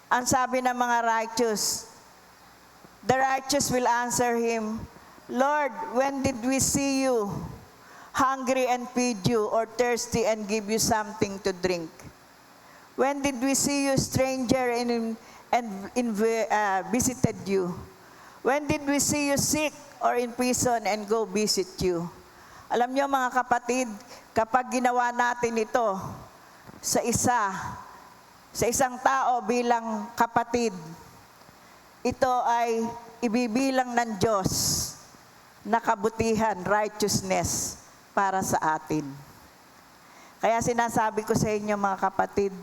Ang sabi ng mga righteous, the righteous will answer him, Lord, when did we see you hungry and feed you, or thirsty and give you something to drink? When did we see you stranger and visited you? When did we see you sick or in prison and go visit you? Alam niyo mga kapatid, kapag ginawa natin ito sa isang tao bilang kapatid, ito ay ibibilang ng Diyos na kabutihan, righteousness para sa atin. Kaya sinasabi ko sa inyo mga kapatid,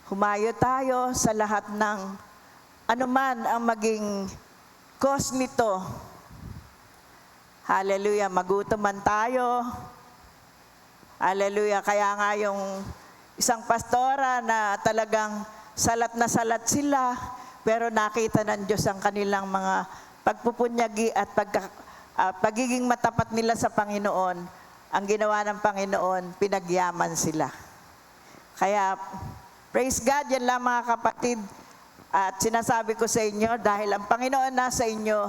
humayo tayo sa lahat ng anuman ang maging cause nito. Hallelujah, magutom man tayo. Hallelujah, kaya nga yung isang pastora na talagang salat na salat sila, pero nakita ng Diyos ang kanilang mga pagpupunyagi at pagiging matapat nila sa Panginoon. Ang ginawa ng Panginoon, pinagyaman sila. Kaya, praise God, yan lang mga kapatid. At sinasabi ko sa inyo, dahil ang Panginoon nasa inyo,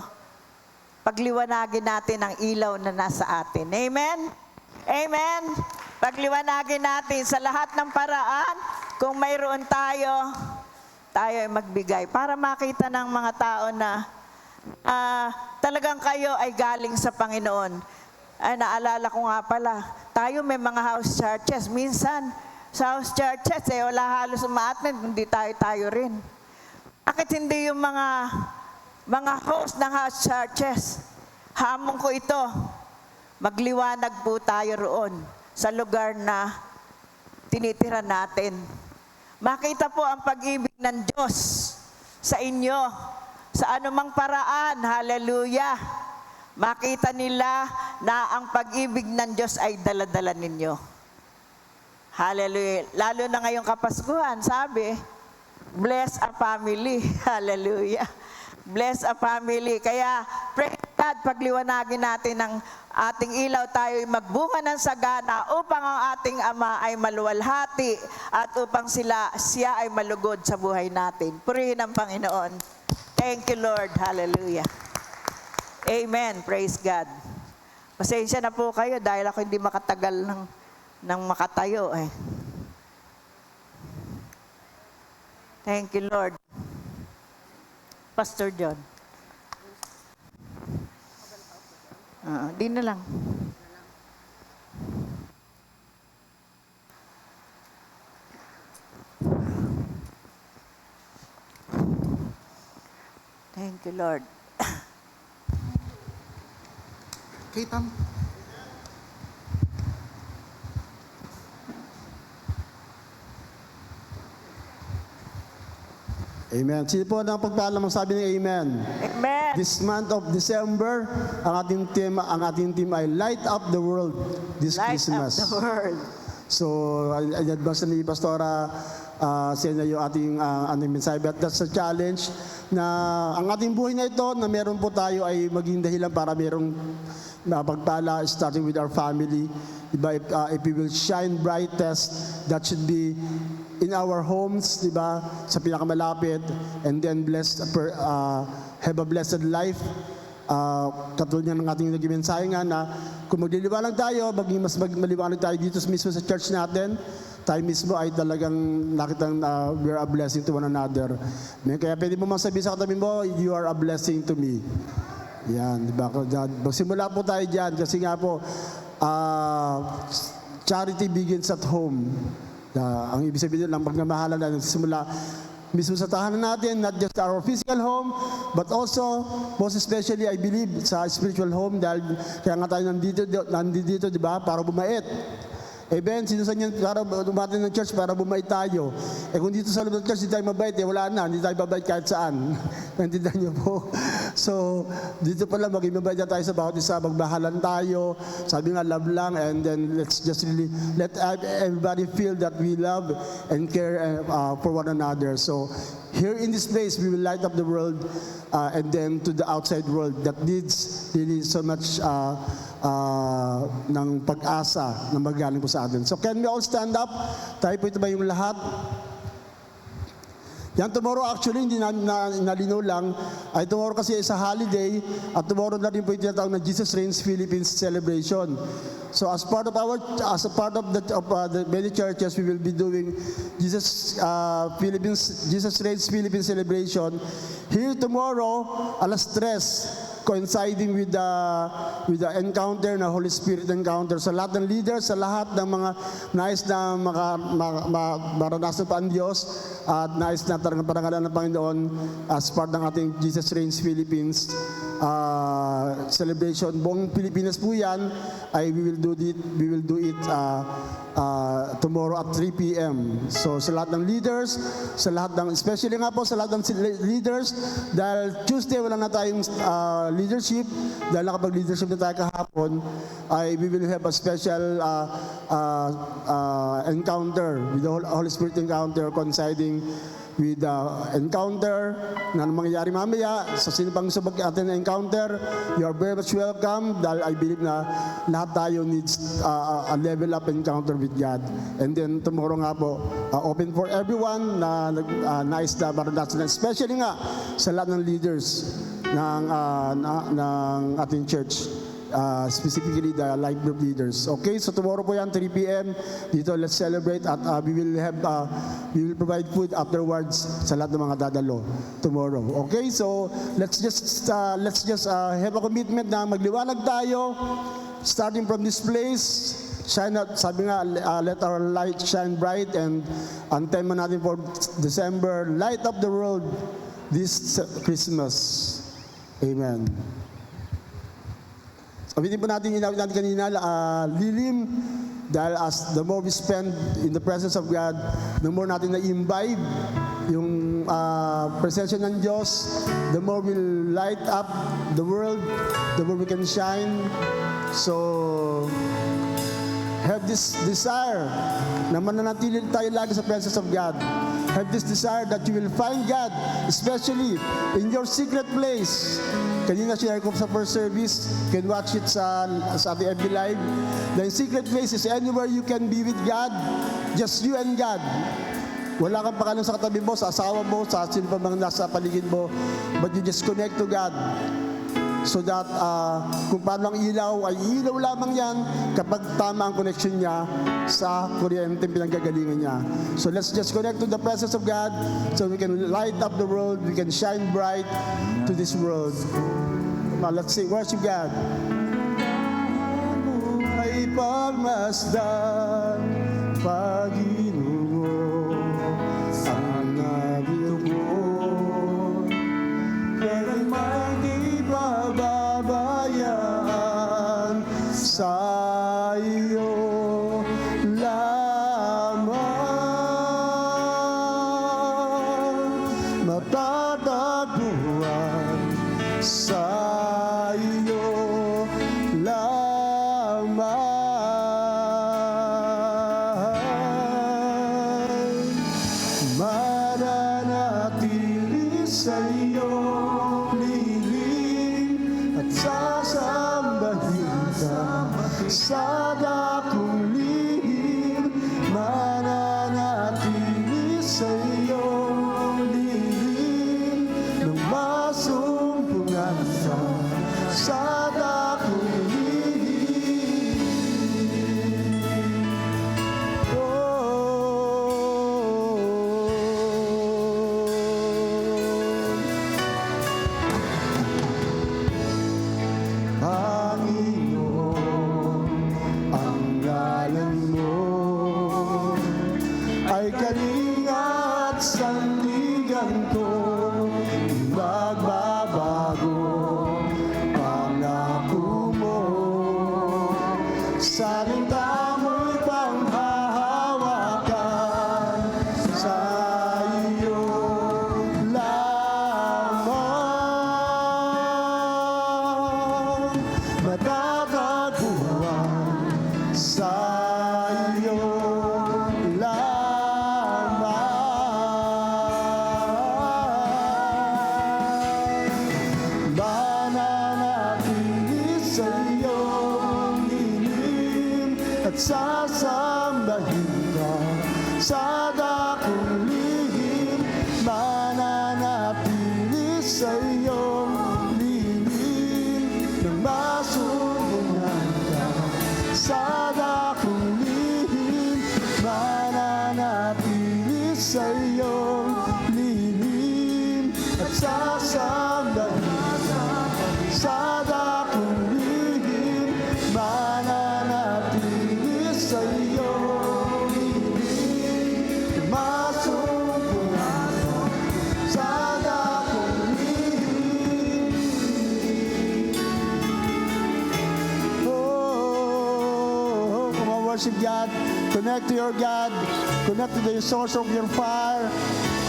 pagliwanagin natin ang ilaw na nasa atin. Amen? Amen? Pagliwanagin natin sa lahat ng paraan, kung mayroon tayo ay magbigay. Para makita ng mga tao na talagang kayo ay galing sa Panginoon. Ay, naalala ko nga pala, tayo may mga house churches. Minsan, sa house churches, wala halos umaattend, hindi tayo rin. Bakit hindi yung mga host ng house churches? Hamon ko ito, magliwanag po tayo roon sa lugar na tinitira natin. Makita po ang pag-ibig ng Diyos sa inyo, sa anumang paraan, hallelujah. Makita nila na ang pag-ibig ng Diyos ay dala-dala ninyo. Hallelujah. Lalo na ngayong Kapaskuhan, sabi, bless a family. Hallelujah. Bless a family. Kaya, pray God, pagliwanagin natin ng ating ilaw, tayo magbunga ng sagana upang ang ating Ama ay maluwalhati at upang siya ay malugod sa buhay natin. Purihin ang Panginoon. Thank you, Lord. Hallelujah. Amen. Praise God. Pasensya na po kayo dahil ako hindi makatagal ng makatayo eh. Thank you, Lord. Pastor John. Di na lang. Thank you, Lord. Kitam. Amen. Sino po ang pagpaalam ang sabi ng Amen? Amen. This month of December, ang ating team ay Light Up the World this Light Christmas. up the world. So, advance ni Pastora sa inyo yung ating mensahe. But that's a challenge na ang ating buhay na ito, na meron po tayo ay maging dahilan para merong pagpala, starting with our family. Diba? If we will shine brightest, that should be in our homes, diba? Sa pinakamalapit, and then have a blessed life. Katulad ng ating naging mensahe nga na kung magliliwanag tayo, maging mas maliwanag tayo dito mismo sa church natin, tayo mismo ay talagang nakitang we are a blessing to one another. Kaya pwede mo masabi sa katabi mo, you are a blessing to me. Yan, di ba? Magsimula po tayo dyan kasi nga po, charity begins at home. Ang ibig sabihin ng pagmamahalan na nagsisimula mismo sa tahanan natin, not just our physical home, but also, most especially, I believe, sa spiritual home, dahil kaya nga tayo nandito, di ba, para bumait. Amen, sinusan yan para dumating ng church para bumait tayo. Kung dito sa loob ng church, hindi tayo mabait, wala na, hindi tayo babait kahit saan. Naintindihan niyo po? So, dito pala, maging mabait na tayo sa bawat isa, magbahalan tayo, sabi nga, love lang, and then let's just really let everybody feel that we love and care for one another. So, here in this place, we will light up the world, and then to the outside world that needs really so much ng pag-asa na magaling po sa atin. So can we all stand up? Tayo po ito ba yung lahat? Yan tomorrow actually, hindi na nalinaw lang. Ay tomorrow kasi is a holiday at tomorrow na rin po yung tinatawag na Jesus Reigns Philippines celebration. So as part of the many churches, we will be doing Jesus Reigns Philippines celebration here tomorrow, alas 3. Coinciding with the encounter na Holy Spirit encounter sa lahat ng leaders, sa lahat ng mga nais na maranasan pa ang Diyos at nais na parangalan ng Panginoon as part ng ating Jesus Reigns Philippines celebration. Buong Pilipinas po yan ay we will do it tomorrow at 3 p.m. So sa lahat ng leaders, especially nga po sa lahat ng leaders, dahil Tuesday wala na tayong leadership, dahil nakapag-leadership na tayo kahapon, we will have a special encounter with the Holy Spirit encounter coinciding with the encounter na mangyayari mamaya. Sa sino pang gusto mag-attend na encounter, you are very much welcome dahil I believe na lahat tayo needs a level up encounter with God. And then tomorrow nga po, open for everyone na nais na maranasan, especially nga sa lahat ng leaders ng ating church. Specifically the life group leaders. Okay, so tomorrow po yan, 3 p.m. Dito, let's celebrate at we will provide food afterwards sa lahat ng mga dadalo tomorrow. Okay, so let's just have a commitment na magliwanag tayo starting from this place. Shine out, sabi nga, let our light shine bright, and ang tema natin for December, light up the world this Christmas. Amen. Sabihin po natin, inawit natin kanina, lilim, dahil as the more we spend in the presence of God, the more natin na-imbibe yung presensya ng Diyos, the more we'll light up the world, the more we can shine. So, have this desire na mananatili tayo lagi sa presence of God. Have this desire that you will find God, especially in your secret place. Kanina share ko sa first service, you can watch it sa ating FB Live. The secret place is anywhere you can be with God, just you and God. Wala kang pakialam sa katabi mo, sa asawa mo, sa sino pa mang nasa paligid mo, but you just connect to God. So that kung paano ang ilaw, ay ilaw lamang yan kapag tama ang connection niya sa kuryente pinanggagalingan niya. So let's just connect to the presence of God so we can light up the world, we can shine bright to this world. Now, let's sing, worship God. Ay pagmasdan, Panginoon, ang nabiyok mo, kailan may di pababayaan sa iyo lamang, matatagpuan sa iyo lamang. Mananatili sa iyo lilim at sasambahin ka sa dakong lihim. Mananatili sa iyo lilim nang masumpungan ka sa dakong lihim. Panginoon, ang ngalan mo ay kalinga at sandigan ko, magbabago pangako mo. Salita mo'y panghahawakan sa iyo lamang, matatagpuan sa iyo lamang. Mananatili sa iyong lilim at sasambahin ka sa dakong lihim. sa dakong lihim, mananatili sa iyong ibig. Masumpungan sa dakong lihim. Oh, come on, worship God. Connect to your God. Connect to the source of your fire.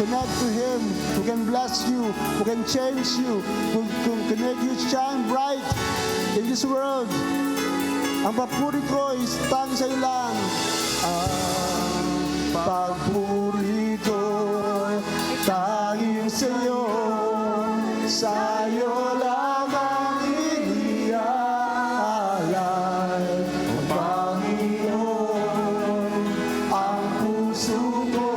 Connect to Him who can bless you, who can change you, who can make you shine bright in this world. Ang papuri ko is tanging sa iyo lang. Ang papuri ko tanging sa iyo. Sa iyo lang ang iniaalay. Ang Panginoon, ang puso ko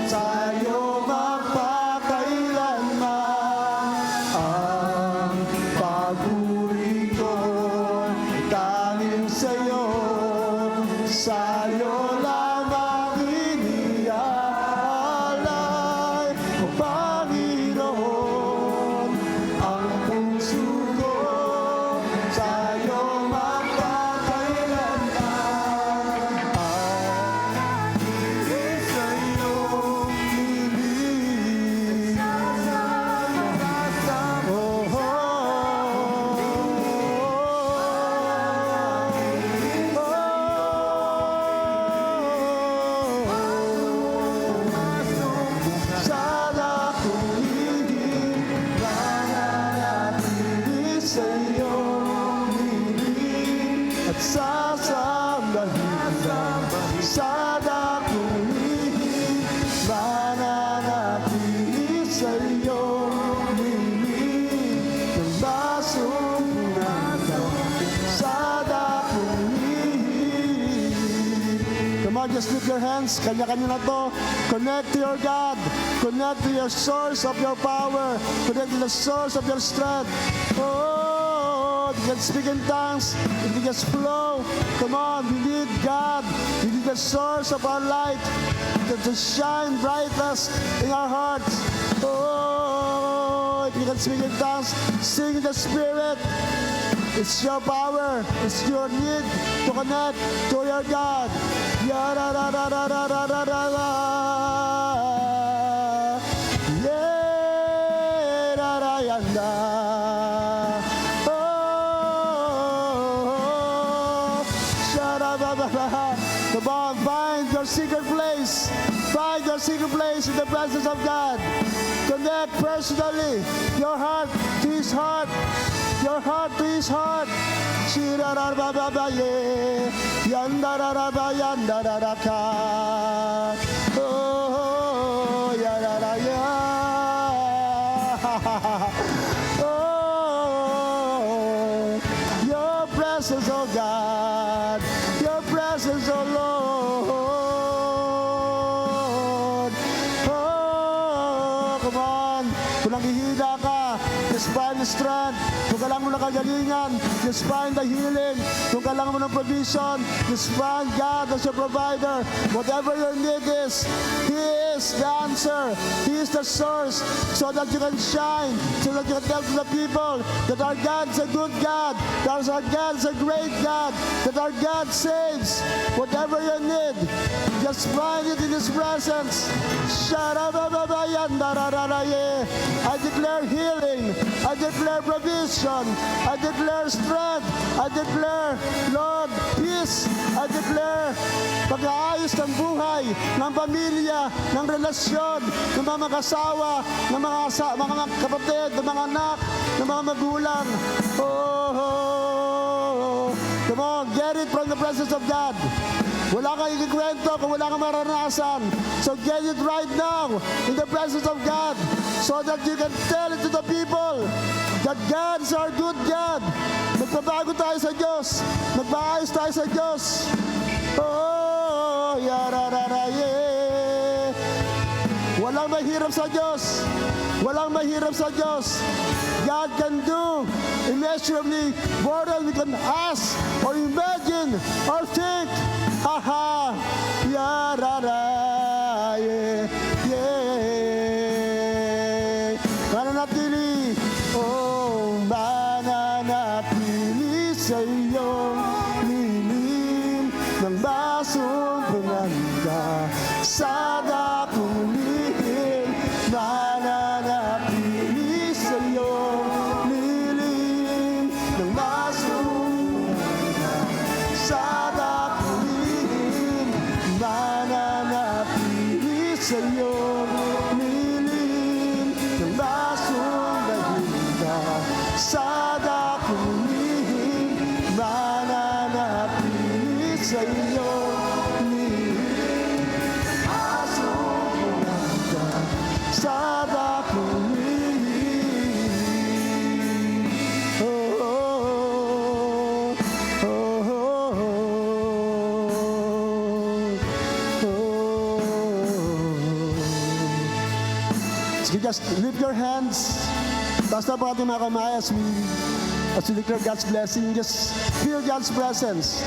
sa iyo magpakailanman. Ang papuri ko tanging sa iyo. Sa iyo lang ang iniaalay. Ang Panginoon, ang puso ko sa iyo magpakailanman. Ang sa iyong piling. Oh, sa dakong lihim, mananatili sa iyong piling. At sasambahin sa dakong lihim, mananatili sa iyong piling. Nang masumpungan ka sa dakong lihim. Come on, just lift your hands. Kanya-kanya na to. Connect to your God. Connect to your source of your power. Connect to the source of your strength. Oh, you can speak in tongues. You can just flow. Come on, we need God. We need the source of our light to shine brightest in our hearts. Oh, if you can speak in tongues, sing in the Spirit. It's your power. It's your need to connect to your God. Ya-ra-ra-ra-ra-ra-ra-ra-ra. Yeah-ra-ra-yanda. Oh, sha-ra-ra-ra-ra. Come on, find your secret place. Find your secret place in the presence of God. Connect personally your heart to His heart. Your heart to His heart. Shirararababaye, yandararaba yandararaka. Oh, yararaya. Oh, your presence, oh God. Your presence, oh Lord. Oh, come on. Kung nanghihina ka, just find the strength. Kung kailangan mo ng kagalingan, just find the healing. Kung kailangan mo ng provision, just find God as your provider. Whatever your need is, He is the answer. He is the source so that you can shine, so that you can tell to the people that our God's a good God, that our God's a great God, that our God saves. Whatever you need, just find it in His presence. Sharabababayandarararaye. I declare healing. I declare provision. I declare strength. I declare, Lord, peace. I declare pag-aayos ng buhay, ng pamilya, ng relasyon, ng mga mag-asawa, ng mga kapatid, ng mga anak, ng mga magulang. Oh, come on, get it from the presence of God. Wala kang ikikwento kung wala kang maranasan. So get it right now in the presence of God so that you can tell it to the people that God is our good God. Magpabago tayo sa Diyos. Magpaayos tayo sa Diyos. Oh, yarararaye. Walang mahirap sa Diyos. Walang mahirap sa Diyos. God can do immeasurably more than we can ask or imagine or think. Haha, yararaye, yeah. Mananatili, oh, ng masumpungan sa dakiling mananatili sa iyong niling ng masundahin ka sa dakiling mananatili sa iyong niling masumpungan ka sa dakiling. Oh, oh, oh, oh, oh. Sige, just lift your hands. Taas na po ating mga kamay as we declare God's blessing. Just feel God's presence.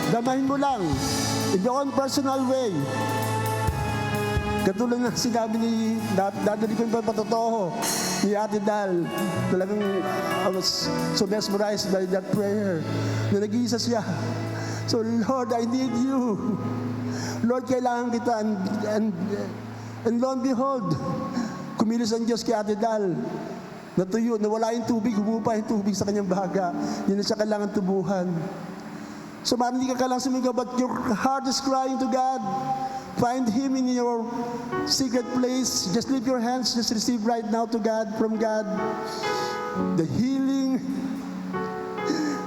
Damahin mo lang in your own personal way. Katulad ng sinabi ni, dadali ko yung patotoo ni Ate Dal. Talagang I was so mesmerized by that prayer na nag-iisa siya. So Lord, I need you. Lord, kailangan kita. And lo and behold, kumilos ang Diyos kay Ate Dal. Natuyo, nawala yung tubig, humupa yung tubig sa kanyang baga. Yun na siya kailangan tubuhan. So hindi ka kailangan sumigaw, but your heart is crying to God. Find Him in your secret place. Just lift your hands. Just receive right now to God, from God, the healing,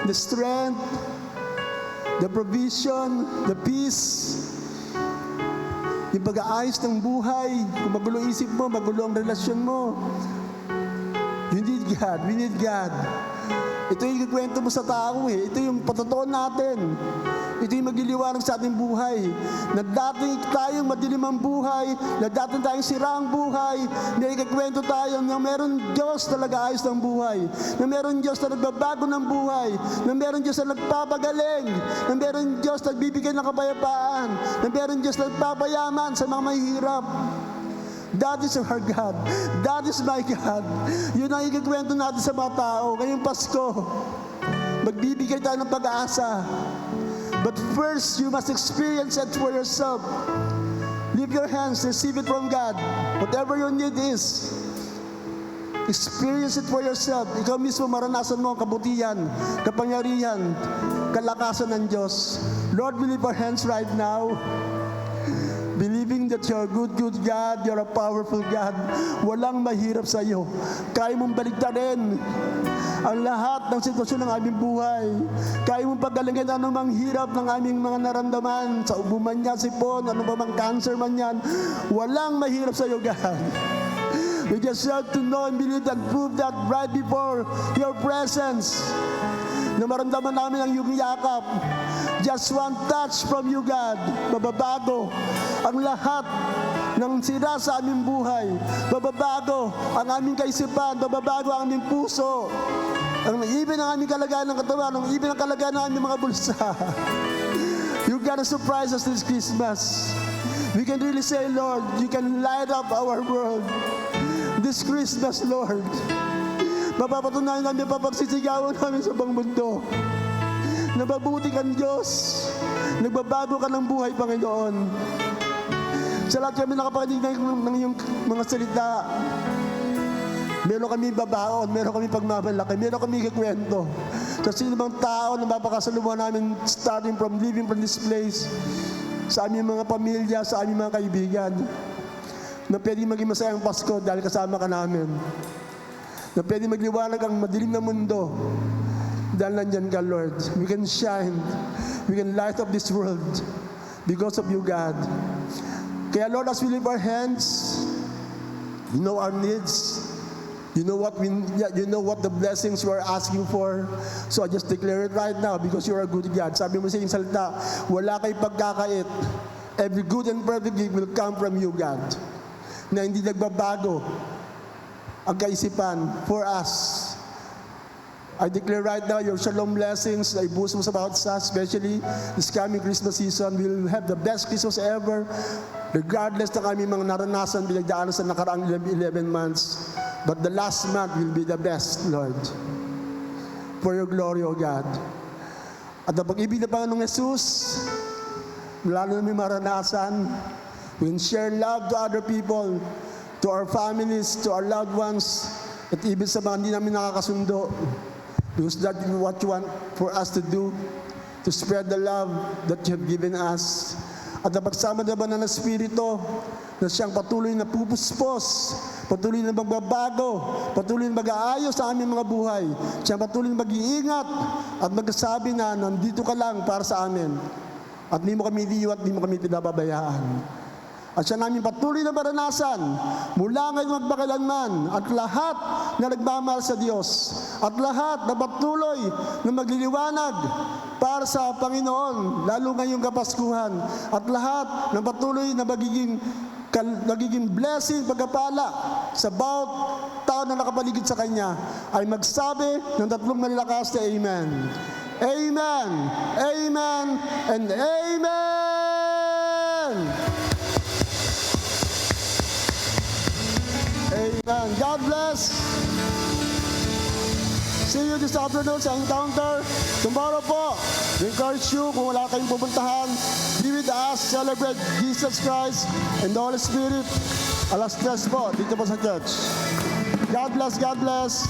the strength, the provision, the peace, yung pag-aayos ng buhay. Kung magulo isip mo, magulo ang relasyon mo, you need God. We need God. Ito yung ikikwento mo sa tao eh. Ito yung patotoo natin. Ito yung magliliwanag sa ating buhay. Na dating tayong madilim ang buhay, na dating tayong sira ang buhay, na ikikwento tayo na meron Diyos na nag-aayos ng buhay, na meron Diyos na nagbabago ng buhay, na meron Diyos na nagpapagaling, na meron Diyos na nagbibigay ng kapayapaan, na meron Diyos na nagpapayaman sa mga mahihirap. That is our God. That is my God. Yun ang ikikwento natin sa mga tao. Ngayong Pasko, magbibigay tayo ng pag-asa. But first, you must experience it for yourself. Lift your hands, receive it from God. Whatever your need is, experience it for yourself. Ikaw mismo maranasan mo ang kabutihan, kapangyarihan, kalakasan ng Diyos. Lord, we lift our hands right now, believing that you're a good God, you're a powerful God. Walang mahirap sa iyo. Kaya mong baligtarin ang lahat ng sitwasyon ng aming buhay. Kaya mong paggalingin anumang hirap ng aming mga naramdaman, sa ubo man yan, sipon, ano ba mang cancer man yan. Walang mahirap sa iyo, God. We just have to know and believe and prove that right before your presence. Na maramdaman namin ang iyong yakap. Just one touch from you, God. Mababago ang lahat ng sira sa aming buhay. Mababago ang aming kaisipan. Mababago ang aming puso. Ang ibig ng aming kalagayan ng katawan. Ang ibig ng kalagayan ng aming mga bulsa. You gotta surprise us this Christmas. We can really say, Lord, you can light up our world this Christmas, Lord. Mapapatunayan namin, papagsisigawan namin sa buong mundo. Nababuti kang Diyos. Nagbabago ka ng buhay, Panginoon. Sa lahat kami nakapakinig ng iyong mga salita. Meron kami babaon, meron kami pagmamalaki, meron kami kikwento. Sa sino bang tao na mapakasalubong namin starting from living from this place, sa aming mga pamilya, sa aming mga kaibigan, na pwede maging masayang Pasko dahil kasama ka namin. Na pwede magliwanag ang madilim na mundo dahil nandyan ka, Lord. We can shine. We can light up this world because of you, God. Kaya, Lord, as we lift our hands, you know our needs. You know what the blessings we're asking for. So I just declare it right now because you're a good God. Sabi mo sa iyong salita, wala kay pagkakait. Every good and perfect gift will come from you, God. Na hindi nagbabago ang kaisipan for us. I declare right now your shalom blessings na ibuhos mo sa bawat isa, especially this coming Christmas season. We'll have the best Christmas ever, regardless ng aming mga naranasan, binagdaanan sa nakaraang 11 months. But the last month will be the best, Lord. For your glory, O God. At ang pag-ibig ng Panginoong Jesus, lalo namin maranasan, we can share love to other people, to our families, to our loved ones, at even sa mga hindi namin nakakasundo. Because that's what you want for us to do, to spread the love that you have given us. At napagsama naman ng Espiritu na siyang patuloy na pupuspos, patuloy na magbabago, patuloy na mag-aayos sa aming mga buhay. Siyang patuloy na mag-iingat at magsasabi na nandito ka lang para sa amin. At hindi mo kami iniiwan at hindi mo kami pinababayaan. At siya namin patuloy na maranasan mula ngayon magpakailanman at lahat na nagmamahal sa Diyos at lahat na patuloy na magliliwanag para sa Panginoon, lalo ngayong Kapaskuhan, at lahat na patuloy na magiging blessing, pagkapala sa bawat tao na nakapaligid sa Kanya ay magsabi ng tatlong malalakas na Amen. Amen, Amen, and Amen! Amen. God bless. See you this afternoon sa Encounter. Tomorrow po, we encourage you kung wala kayong pupuntahan, be with us, celebrate Jesus Christ and the Holy Spirit. Alas 3 po, dito po sa church. God bless, God bless.